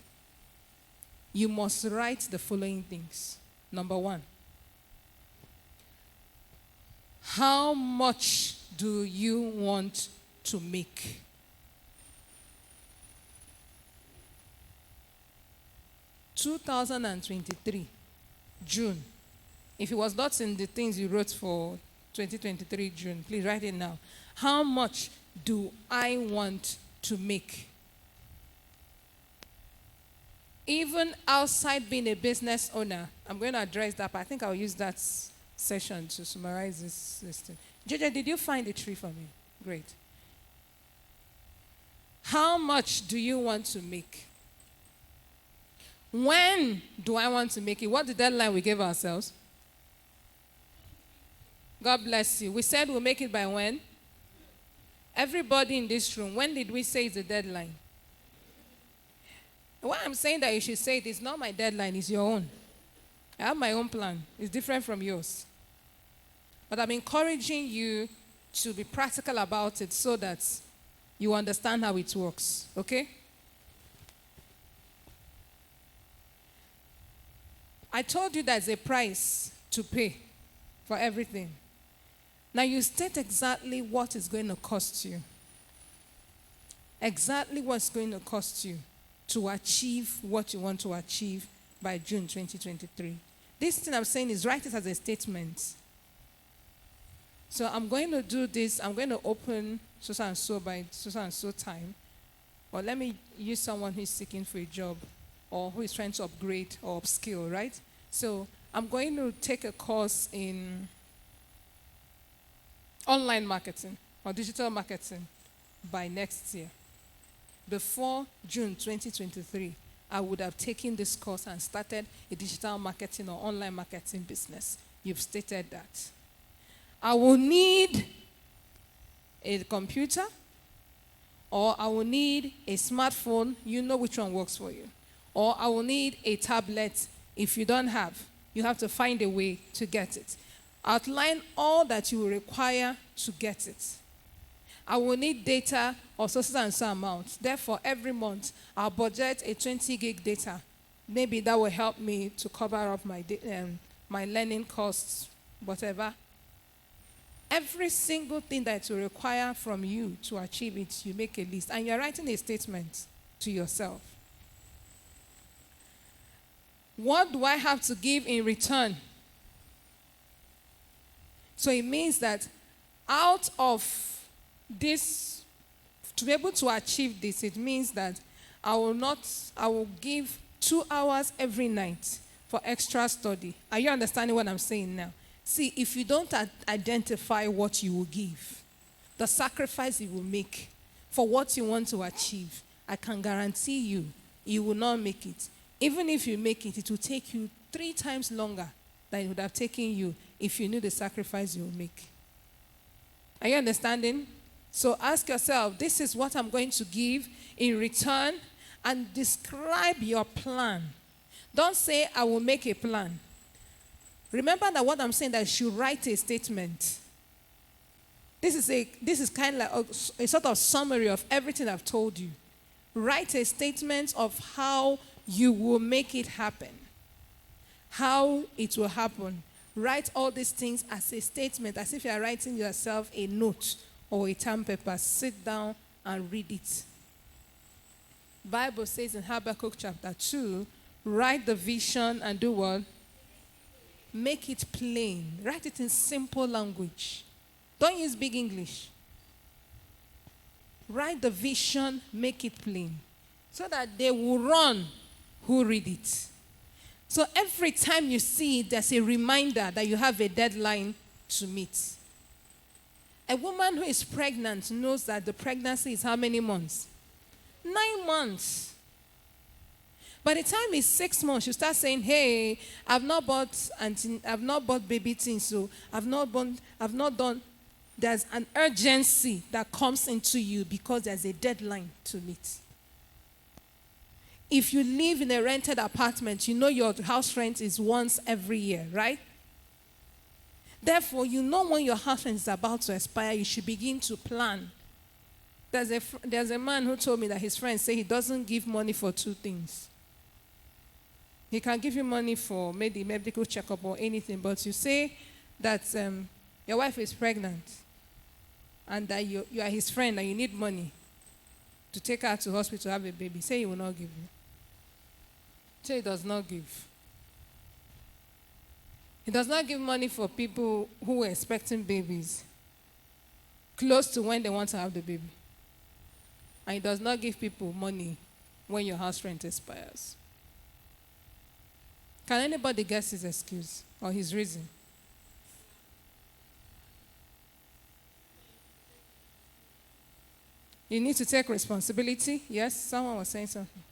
you must write the following things. Number one, how much do you want to make? (2023) June. If it was not in the things you wrote for 2023 June, please write it now. How much do I want to make? Even outside being a business owner, I'm going to address that, but I think I'll use that session to summarize this thing. JJ, did you find a tree for me? Great. How much do you want to make? When do I want to make it? What's the deadline we gave ourselves? God bless you. We said we'll make it by when? Everybody in this room, when did we say it's the deadline? Why I'm saying that you should say it is not my deadline, it's your own. I have my own plan. It's different from yours. But I'm encouraging you to be practical about it so that you understand how it works. Okay? I told you there's a price to pay for everything. Now you state exactly what is going to cost you. Exactly what's going to cost you to achieve what you want to achieve by June 2023. This thing I'm saying is write it as a statement. So I'm going to do this. I'm going to open so and so by so and so time. Or let me use someone who is seeking for a job or who is trying to upgrade or upskill, right? So I'm going to take a course in online marketing or digital marketing by next year. Before June 2023, I would have taken this course and started a digital marketing or online marketing business. You've stated that. I will need a computer or I will need a smartphone. You know which one works for you. Or I will need a tablet. If you don't have, you have to find a way to get it. Outline all that you will require to get it. I will need data or so and so amount. Therefore, every month, I'll budget a 20 gig data. Maybe that will help me to cover up my learning costs, whatever. Every single thing that will require from you to achieve it, you make a list. And you're writing a statement to yourself. What do I have to give in return? So it means that out of this, to be able to achieve this, it means that I will give 2 hours every night for extra study. Are you understanding what I'm saying now? See, if you don't identify what you will give, the sacrifice you will make for what you want to achieve, I can guarantee you will not make it. Even if you make it, it will take you 3 times longer than it would have taken you if you knew the sacrifice you will make. Are you understanding? So ask yourself, this is what I'm going to give in return, and describe your plan. Don't say, I will make a plan. Remember that what I'm saying, that you should write a statement. This is kind of like a sort of summary of everything I've told you. Write a statement of how you will make it happen. How it will happen. Write all these things as a statement, as if you are writing yourself a note or a term paper. Sit down and read it. Bible says in Habakkuk chapter 2, write the vision and do what? Make it plain. Write it in simple language. Don't use big English. Write the vision, make it plain, so that they will run who read it. So every time you see it, there's a reminder that you have a deadline to meet. A woman who is pregnant knows that the pregnancy is how many months? 9 months. By the time it's 6 months, you start saying, hey, I've not bought baby things, so I've not done. There's an urgency that comes into you because there's a deadline to meet. If you live in a rented apartment, you know your house rent is once every year, right? Therefore, you know when your house rent is about to expire, you should begin to plan. There's a man who told me that his friends say he doesn't give money for 2 things. He can give you money for maybe medical checkup or anything, but you say that your wife is pregnant and that you are his friend and you need money to take her to hospital to have a baby. Say he will not give you. Say he does not give. He does not give money for people who are expecting babies close to when they want to have the baby. And he does not give people money when your house rent expires. Can anybody guess his excuse or his reason? You need to take responsibility. Yes, someone was saying something.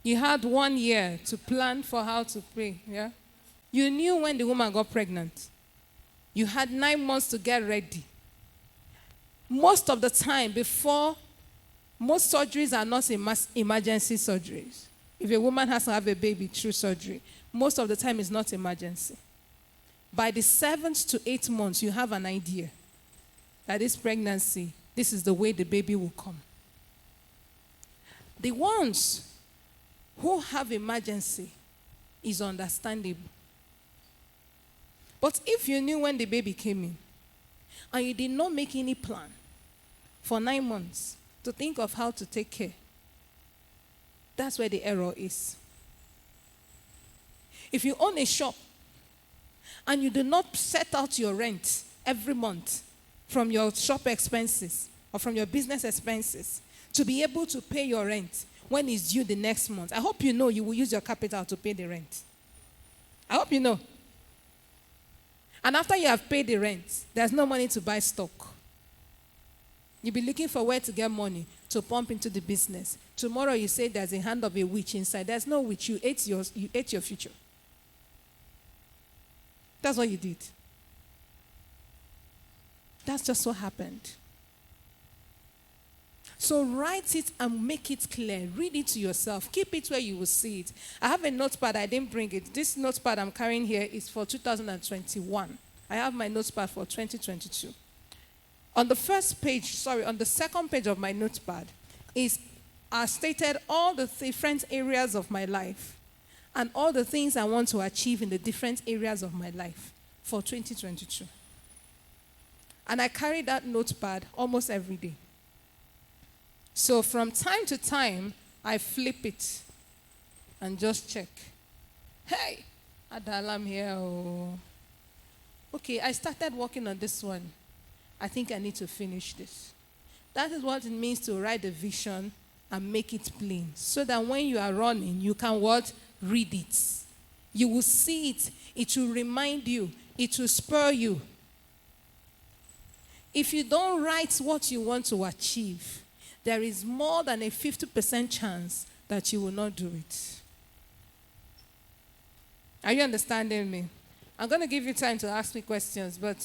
You had 1 year to plan for how to pray, yeah? You knew when the woman got pregnant. You had 9 months to get ready. Most of the time, most surgeries are not emergency surgeries. If a woman has to have a baby through surgery, most of the time it's not emergency. By the 7th to 8th months, you have an idea that this pregnancy, this is the way the baby will come. The ones who have emergency is understandable. But if you knew when the baby came in and you did not make any plan for 9 months to think of how to take care, that's where the error is. If you own a shop and you do not set out your rent every month from your shop expenses or from your business expenses to be able to pay your rent when it's due the next month, I hope you know you will use your capital to pay the rent. I hope you know. And after you have paid the rent, there's no money to buy stock. You'll be looking for where to get money to pump into the business. Tomorrow you say there's a hand of a witch inside. There's no witch. You ate your future. That's what you did. That's just what happened. So write it and make it clear. Read it to yourself. Keep it where you will see it. I have a notepad. I didn't bring it. This notepad I'm carrying here is for 2021. I have my notepad for 2022. On the second page of my notepad are stated all the different areas of my life and all the things I want to achieve in the different areas of my life for 2022. And I carry that notepad almost every day. So from time to time, I flip it and just check. Hey, Adalam here. Oh. Okay, I started working on this one. I think I need to finish this. That is what it means to write a vision and make it plain. So that when you are running, you can what? Read it. You will see it. It will remind you. It will spur you. If you don't write what you want to achieve, there is more than a 50% chance that you will not do it. Are you understanding me? I'm going to give you time to ask me questions, but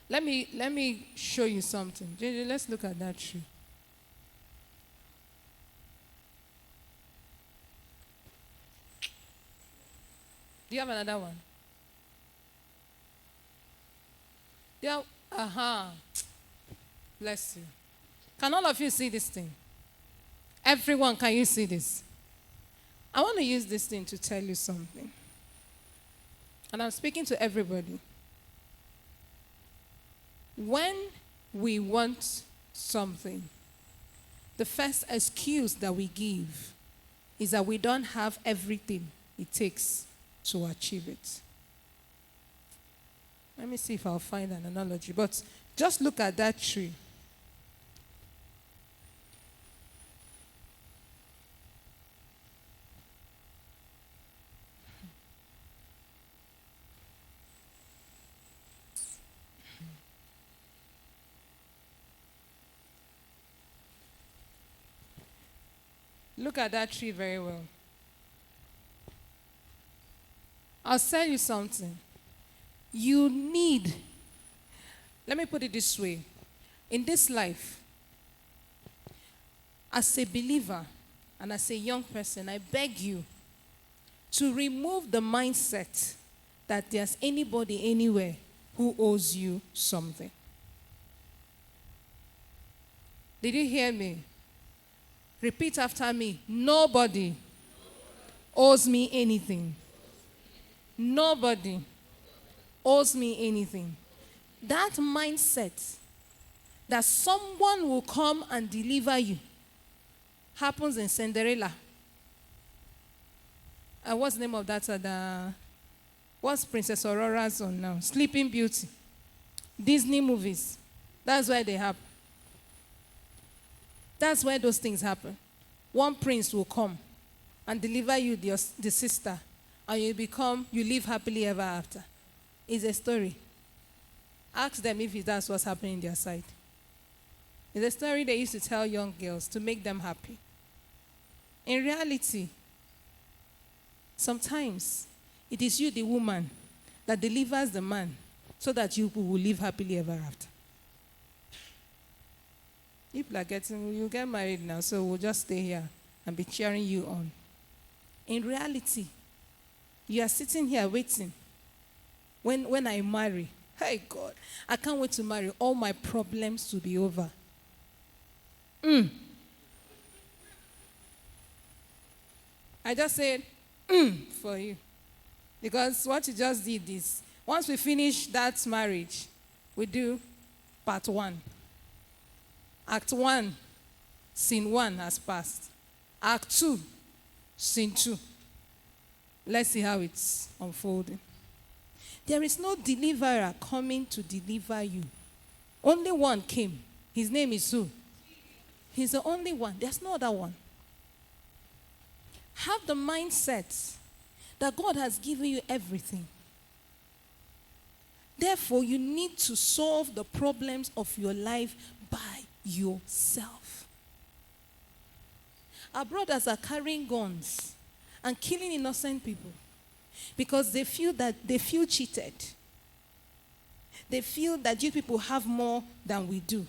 let me show you something. JJ, let's look at that tree. Do you have another one? Yeah. Bless you. Can all of you see this thing? Everyone, can you see this? I want to use this thing to tell you something. And I'm speaking to everybody. When we want something, the first excuse that we give is that we don't have everything it takes to achieve it. Let me see if I'll find an analogy. But just look at that tree. Look at that tree very well. I'll tell you something. You need, let me put it this way. In this life, as a believer and as a young person, I beg you to remove the mindset that there's anybody anywhere who owes you something. Did you hear me? Repeat after me. Nobody owes me anything. Nobody owes me anything. That mindset that someone will come and deliver you happens in Cinderella. What's the name of that? What's Princess Aurora's on now? Sleeping Beauty. Disney movies. That's where they happen. That's where those things happen. One prince will come and deliver you the sister, and you live happily ever after. It's a story. Ask them if that's what's happening in their side. It's a story they used to tell young girls to make them happy. In reality, sometimes it is you, the woman, that delivers the man so that you will live happily ever after. People are getting, you get married now, so we'll just stay here and be cheering you on. In reality, you are sitting here waiting. When I marry, hey God, I can't wait to marry. All my problems to be over. I just said, for you. Because what you just did is, once we finish that marriage, we do part 1. Act 1, scene 1 has passed. Act 2, scene 2. Let's see how it's unfolding. There is no deliverer coming to deliver you. Only one came. His name is who? He's the only one. There's no other one. Have the mindset that God has given you everything. Therefore, you need to solve the problems of your life by yourself. Our brothers are carrying guns and killing innocent people because they feel cheated. They feel that you people have more than we do.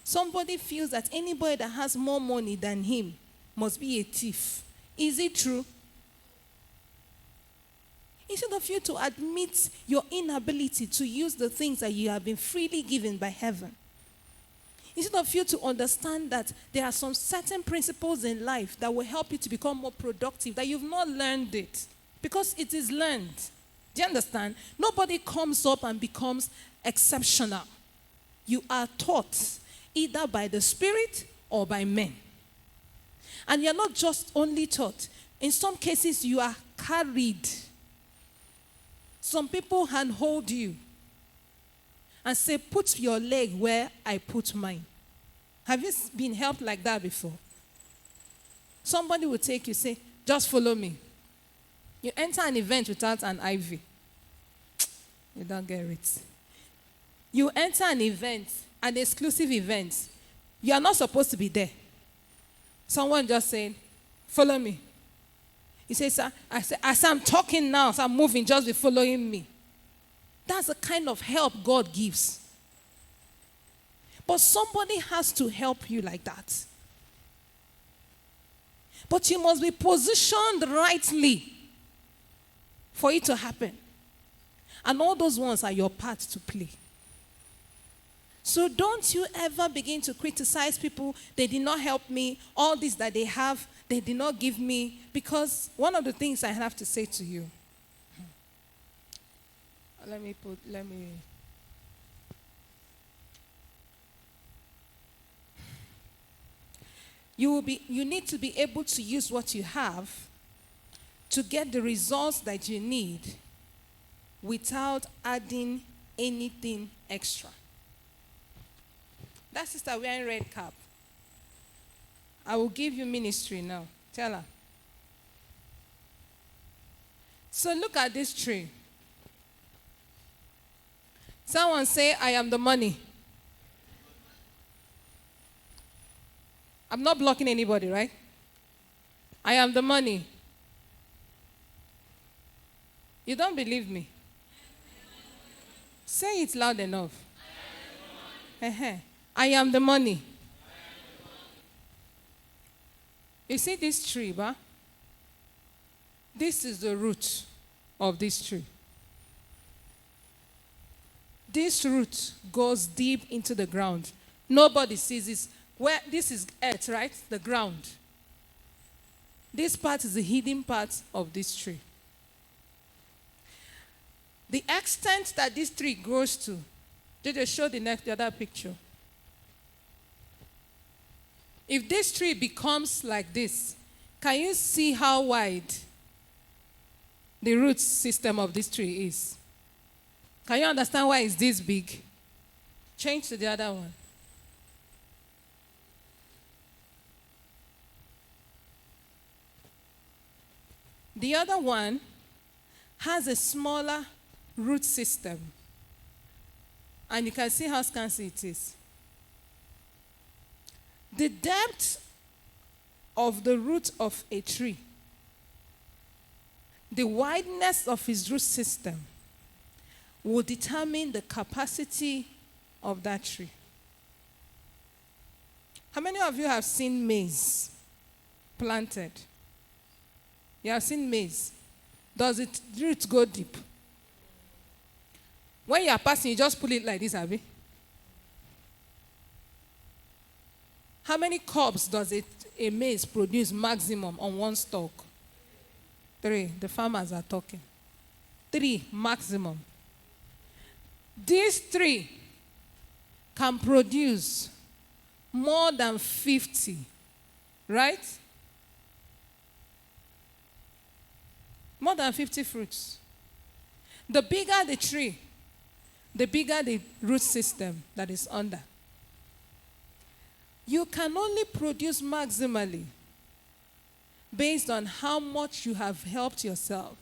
Somebody feels that anybody that has more money than him must be a thief. Is it true? Instead of you to admit your inability to use the things that you have been freely given by heaven, instead of you to understand that there are some certain principles in life that will help you to become more productive, that you've not learned it, because it is learned. Do you understand? Nobody comes up and becomes exceptional. You are taught either by the Spirit or by men. And you're not just only taught. In some cases, you are carried. Some people handhold you and say, put your leg where I put mine. Have you been helped like that before? Somebody will take you, say, just follow me. You enter an event without an IV. You don't get it. You enter an event, an exclusive event. You are not supposed to be there. Someone just saying, follow me. He says, sir, as I'm talking now, as I'm moving, just be following me. That's the kind of help God gives. But somebody has to help you like that. But you must be positioned rightly for it to happen. And all those ones are your part to play. So don't you ever begin to criticize people. They did not help me. All this that they have, they did not give me. Because one of the things I have to say to you. You need to be able to use what you have to get the results that you need without adding anything extra. That sister wearing red cap. I will give you ministry now. Tell her. So look at this tree. Someone say, I am the money. I'm not blocking anybody, right? I am the money. You don't believe me? Say it loud enough. I am the money. You see this tree, ba? This is the root of this tree. This root goes deep into the ground. Nobody sees this. Where this is earth, right? The ground. This part is the hidden part of this tree. The extent that this tree grows to. Did they show the other picture? If this tree becomes like this, can you see how wide the root system of this tree is? Can you understand why it's this big? Change to the other one. The other one has a smaller root system. And you can see how scanty it is. The depth of the root of a tree, the wideness of its root system, will determine the capacity of that tree. How many of you have seen maize planted? You have seen maize. Does its roots go deep? When you are passing, you just pull it like this, Abby. How many cobs does a maize produce maximum on one stalk? 3. The farmers are talking. 3 maximum. These 3 can produce more than 50, right? More than 50 fruits. The bigger the tree, the bigger the root system that is under. You can only produce maximally based on how much you have helped yourself,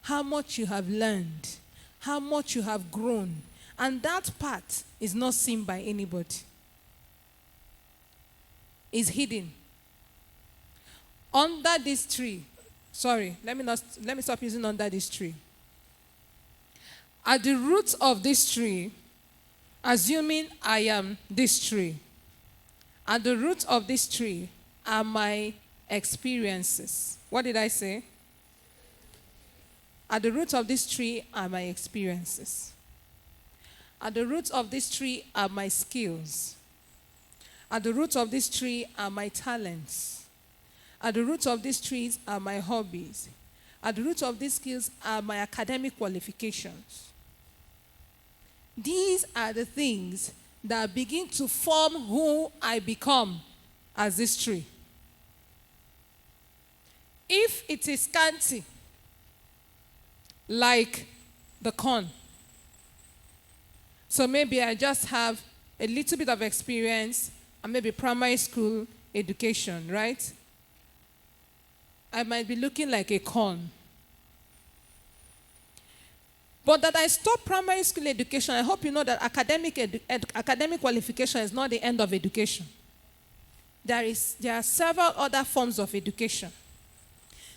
how much you have learned, how much you have grown. And that part is not seen by anybody. It's hidden. Under this tree, let me stop using under this tree. At the roots of this tree, assuming I am this tree, at the root of this tree are my experiences. What did I say? At the root of this tree are my experiences. At the root of this tree are my skills. At the root of this tree are my talents. At the root of these trees are my hobbies. At the root of these skills are my academic qualifications. These are the things that begin to form who I become as this tree. If it is scanty, like the corn, so maybe I just have a little bit of experience and maybe primary school education, right? I might be looking like a corn. But that I stop primary school education, I hope you know that academic qualification is not the end of education. There are several other forms of education.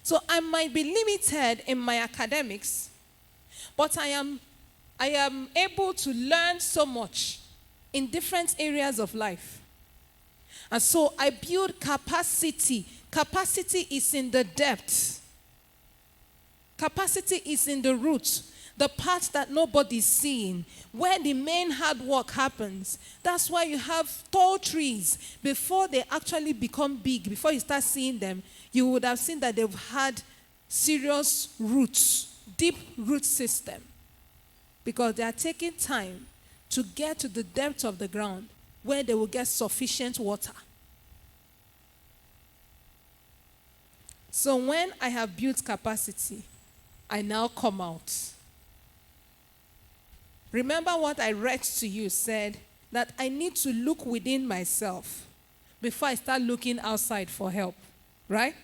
So I might be limited in my academics, but I am able to learn so much in different areas of life. And so I build capacity. Capacity is in the depth. Capacity is in the root. The part that nobody's seeing, where the main hard work happens. That's why you have tall trees. Before they actually become big, before you start seeing them, you would have seen that they've had serious roots, deep root system. Because they are taking time to get to the depth of the ground where they will get sufficient water. So when I have built capacity, I now come out. Remember what I read to you said that I need to look within myself before I start looking outside for help, right?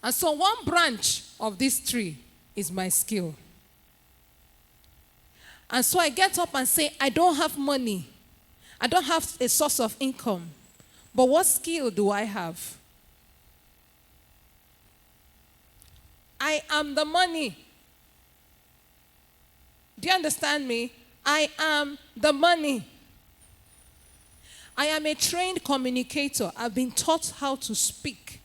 And so one branch of this tree is my skill. And so I get up and say, I don't have money. I don't have a source of income. But what skill do I have? I am the money. Do you understand me? I am the money. I am a trained communicator. I've been taught how to speak.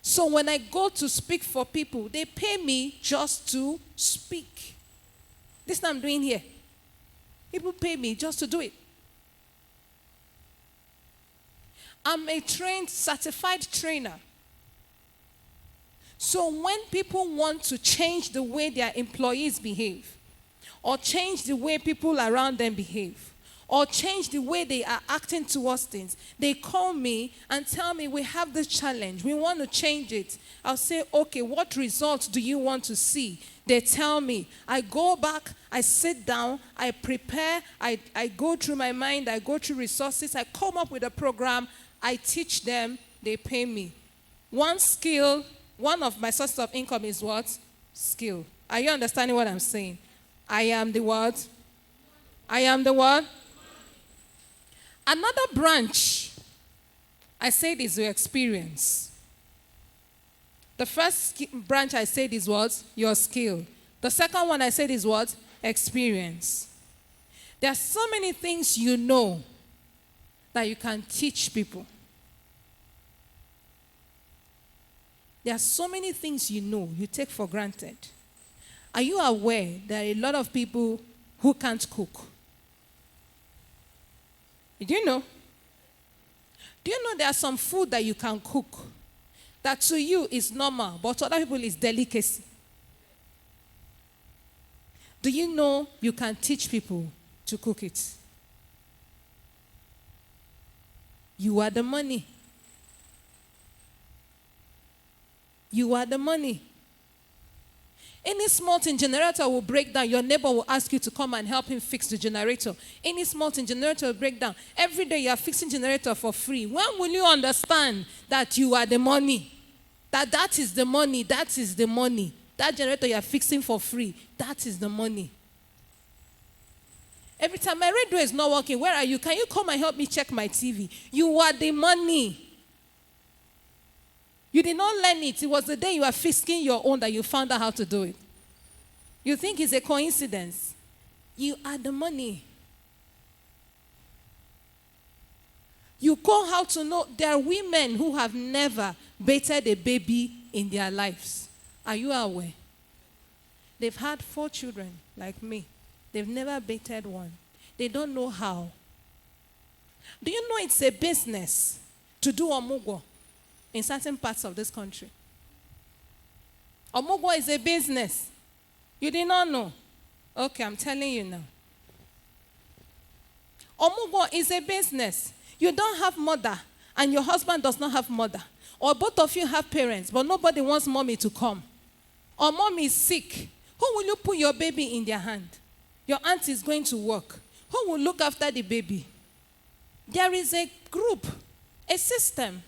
So when I go to speak for people, they pay me just to speak. This is what I'm doing here. People pay me just to do it. I'm a trained, certified trainer. So when people want to change the way their employees behave, or change the way people around them behave, or change the way they are acting towards things, they call me and tell me, we have this challenge, we want to change it. I'll say, okay, what results do you want to see? They tell me. I go back, I sit down, I prepare, I go through my mind, I go through resources, I come up with a program, I teach them, they pay me. One of my sources of income is what? Skill. Are you understanding what I'm saying? I am the what? I am the what? Another branch, I said, is your experience. The first branch I said is what? Your skill. The second one I said is what? Experience. There are so many things you know that you can teach people. There are so many things you know you take for granted. Are you aware there are a lot of people who can't cook? Do you know? Do you know there are some food that you can cook that to you is normal, but to other people is delicacy? Do you know you can teach people to cook it? You are the money. You are the money. Any small thing generator will break down. Your neighbor will ask you to come and help him fix the generator. Any small thing generator will break down. Every day you are fixing generator for free. When will you understand that you are the money? That is the money. That is the money. That generator you are fixing for free, that is the money. Every time my radio is not working, where are you? Can you come and help me check my TV? You are the money. You did not learn it. It was the day you are fixing your own that you found out how to do it. You think it's a coincidence. You are the money. You know how to know. There are women who have never bathed a baby in their lives. Are you aware? They've had 4 children like me. They've never bathed one. They don't know how. Do you know it's a business to do omugo in certain parts of this country? Omugo is a business. You did not know? Okay, I'm telling you now. Omugo is a business. You don't have mother and your husband does not have mother. Or both of you have parents, but nobody wants mommy to come. Or mom is sick. Who will you put your baby in their hand? Your aunt is going to work. Who will look after the baby? There is a group, a system.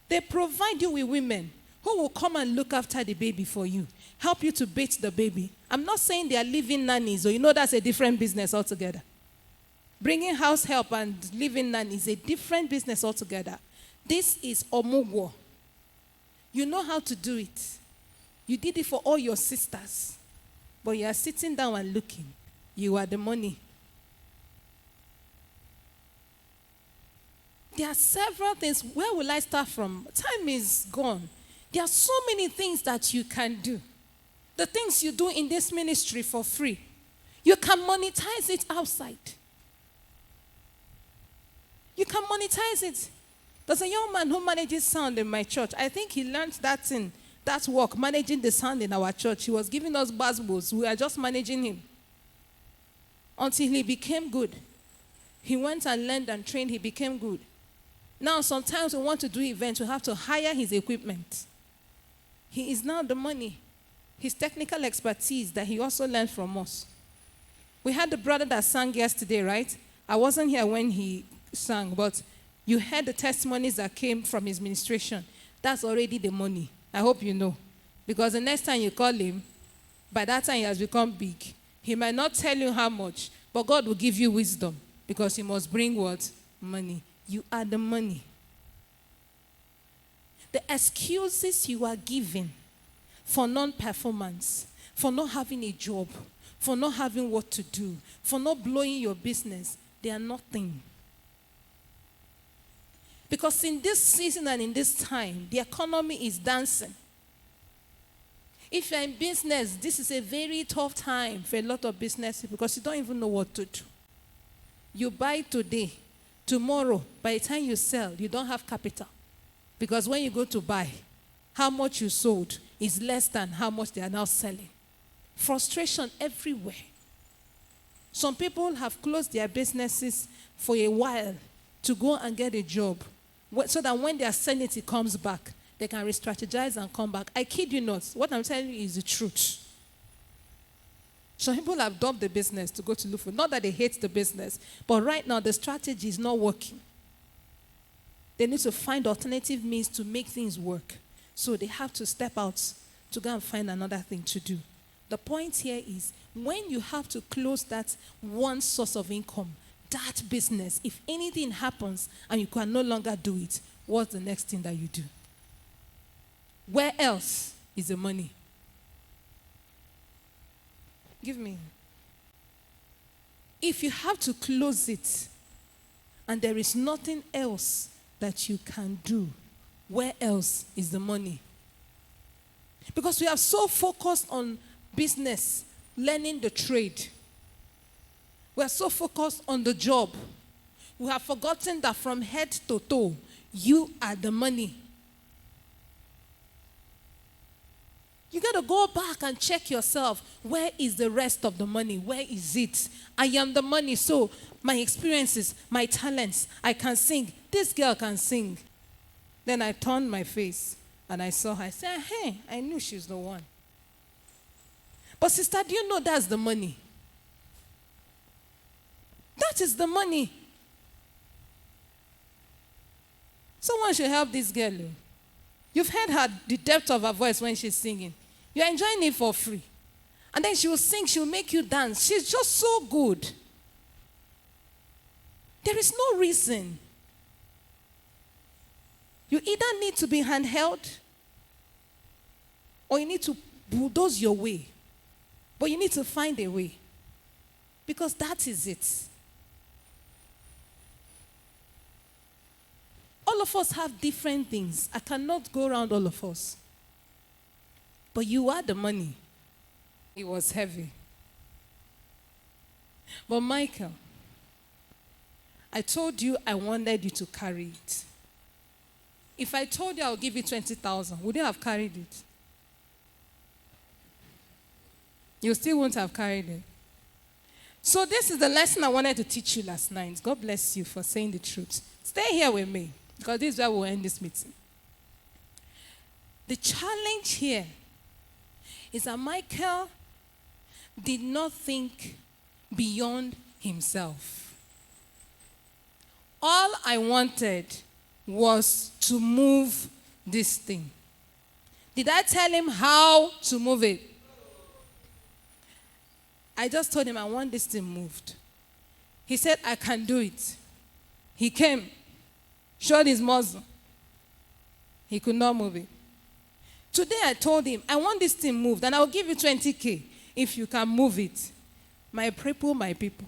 They provide you with women who will come and look after the baby for you, help you to bathe the baby. I'm not saying they are living nannies, or you know that's a different business altogether. Bringing house help and living nanny is a different business altogether. This is omugo. You know how to do it. You did it for all your sisters. But you are sitting down and looking. You are the money. There are several things. Where will I start from? Time is gone. There are so many things that you can do. The things you do in this ministry for free. You can monetize it outside. You can monetize it. There's a young man who manages sound in my church. I think he learned that thing, that work, managing the sound in our church. He was giving us buzzwords. We are just managing him. Until he became good. He went and learned and trained. He became good. Now, sometimes we want to do events. We have to hire his equipment. He is now the money. His technical expertise that he also learned from us. We had the brother that sang yesterday, right? I wasn't here when he sang, but you heard the testimonies that came from his ministration. That's already the money. I hope you know. Because the next time you call him, by that time he has become big. He might not tell you how much, but God will give you wisdom. Because he must bring what? Money. You are the money. The excuses you are giving for non-performance, for not having a job, for not having what to do, for not blowing your business, they are nothing. Because in this season and in this time, the economy is dancing. If you're in business, this is a very tough time for a lot of businesses because you don't even know what to do. You buy today, tomorrow, by the time you sell, you don't have capital. Because when you go to buy, how much you sold is less than how much they are now selling. Frustration everywhere. Some people have closed their businesses for a while to go and get a job so that when their sanity comes back, they can re-strategize and come back. I kid you not. What I'm telling you is the truth. Some people have dumped the business to go to look for. Not that they hate the business, but right now the strategy is not working. They need to find alternative means to make things work. So they have to step out to go and find another thing to do. The point here is when you have to close that one source of income, that business, if anything happens and you can no longer do it, what's the next thing that you do? Where else is the money? Give me. If you have to close it and there is nothing else that you can do, where else is the money? Because we are so focused on business, learning the trade. We are so focused on the job. We have forgotten that from head to toe, you are the money. You got to go back and check yourself. Where is the rest of the money? Where is it? I am the money, so my experiences, my talents, I can sing. This girl can sing. Then I turned my face and I saw her. I said, hey, I knew she's the one. But sister, do you know that's the money? That is the money. Someone should help this girl. You've heard her, the depth of her voice when she's singing. You're enjoying it for free. And then she will sing, she will make you dance. She's just so good. There is no reason. You either need to be handheld or you need to bulldoze your way. But you need to find a way. Because that is it. All of us have different things. I cannot go around all of us. But you are the money. It was heavy. But Michael, I told you I wanted you to carry it. If I told you I'll give you 20,000, would you have carried it? You still won't have carried it. So this is the lesson I wanted to teach you last night. God bless you for saying the truth. Stay here with me, because this is where we'll end this meeting. The challenge here is that Michael did not think beyond himself. All I wanted was to move this thing. Did I tell him how to move it? I just told him I want this thing moved. He said, I can do it. He came, showed his muscle. He could not move it. Today I told him, I want this thing moved, and I'll give you 20K if you can move it. My people, my people.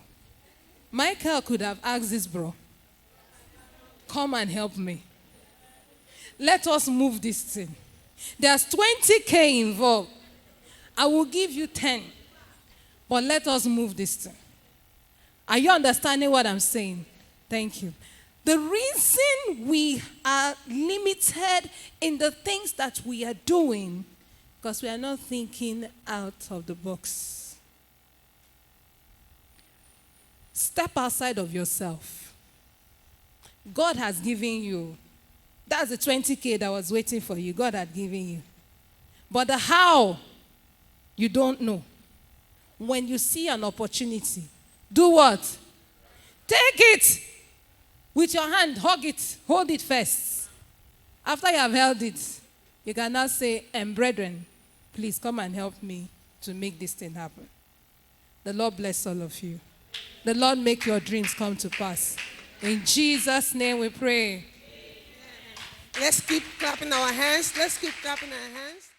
Michael could have asked this bro, come and help me. Let us move this thing. There's 20K involved. I will give you 10. But let us move this thing. Are you understanding what I'm saying? Thank you. The reason we are limited in the things that we are doing, because we are not thinking out of the box. Step outside of yourself. God has given you. That's the 20K that was waiting for you. God had given you. But the how, you don't know. When you see an opportunity, do what? Take it. With your hand, hug it, hold it first. After you have held it, you can now say, brethren, please come and help me to make this thing happen. The Lord bless all of you. The Lord make your dreams come to pass. In Jesus' name we pray. Let's keep clapping our hands. Let's keep clapping our hands.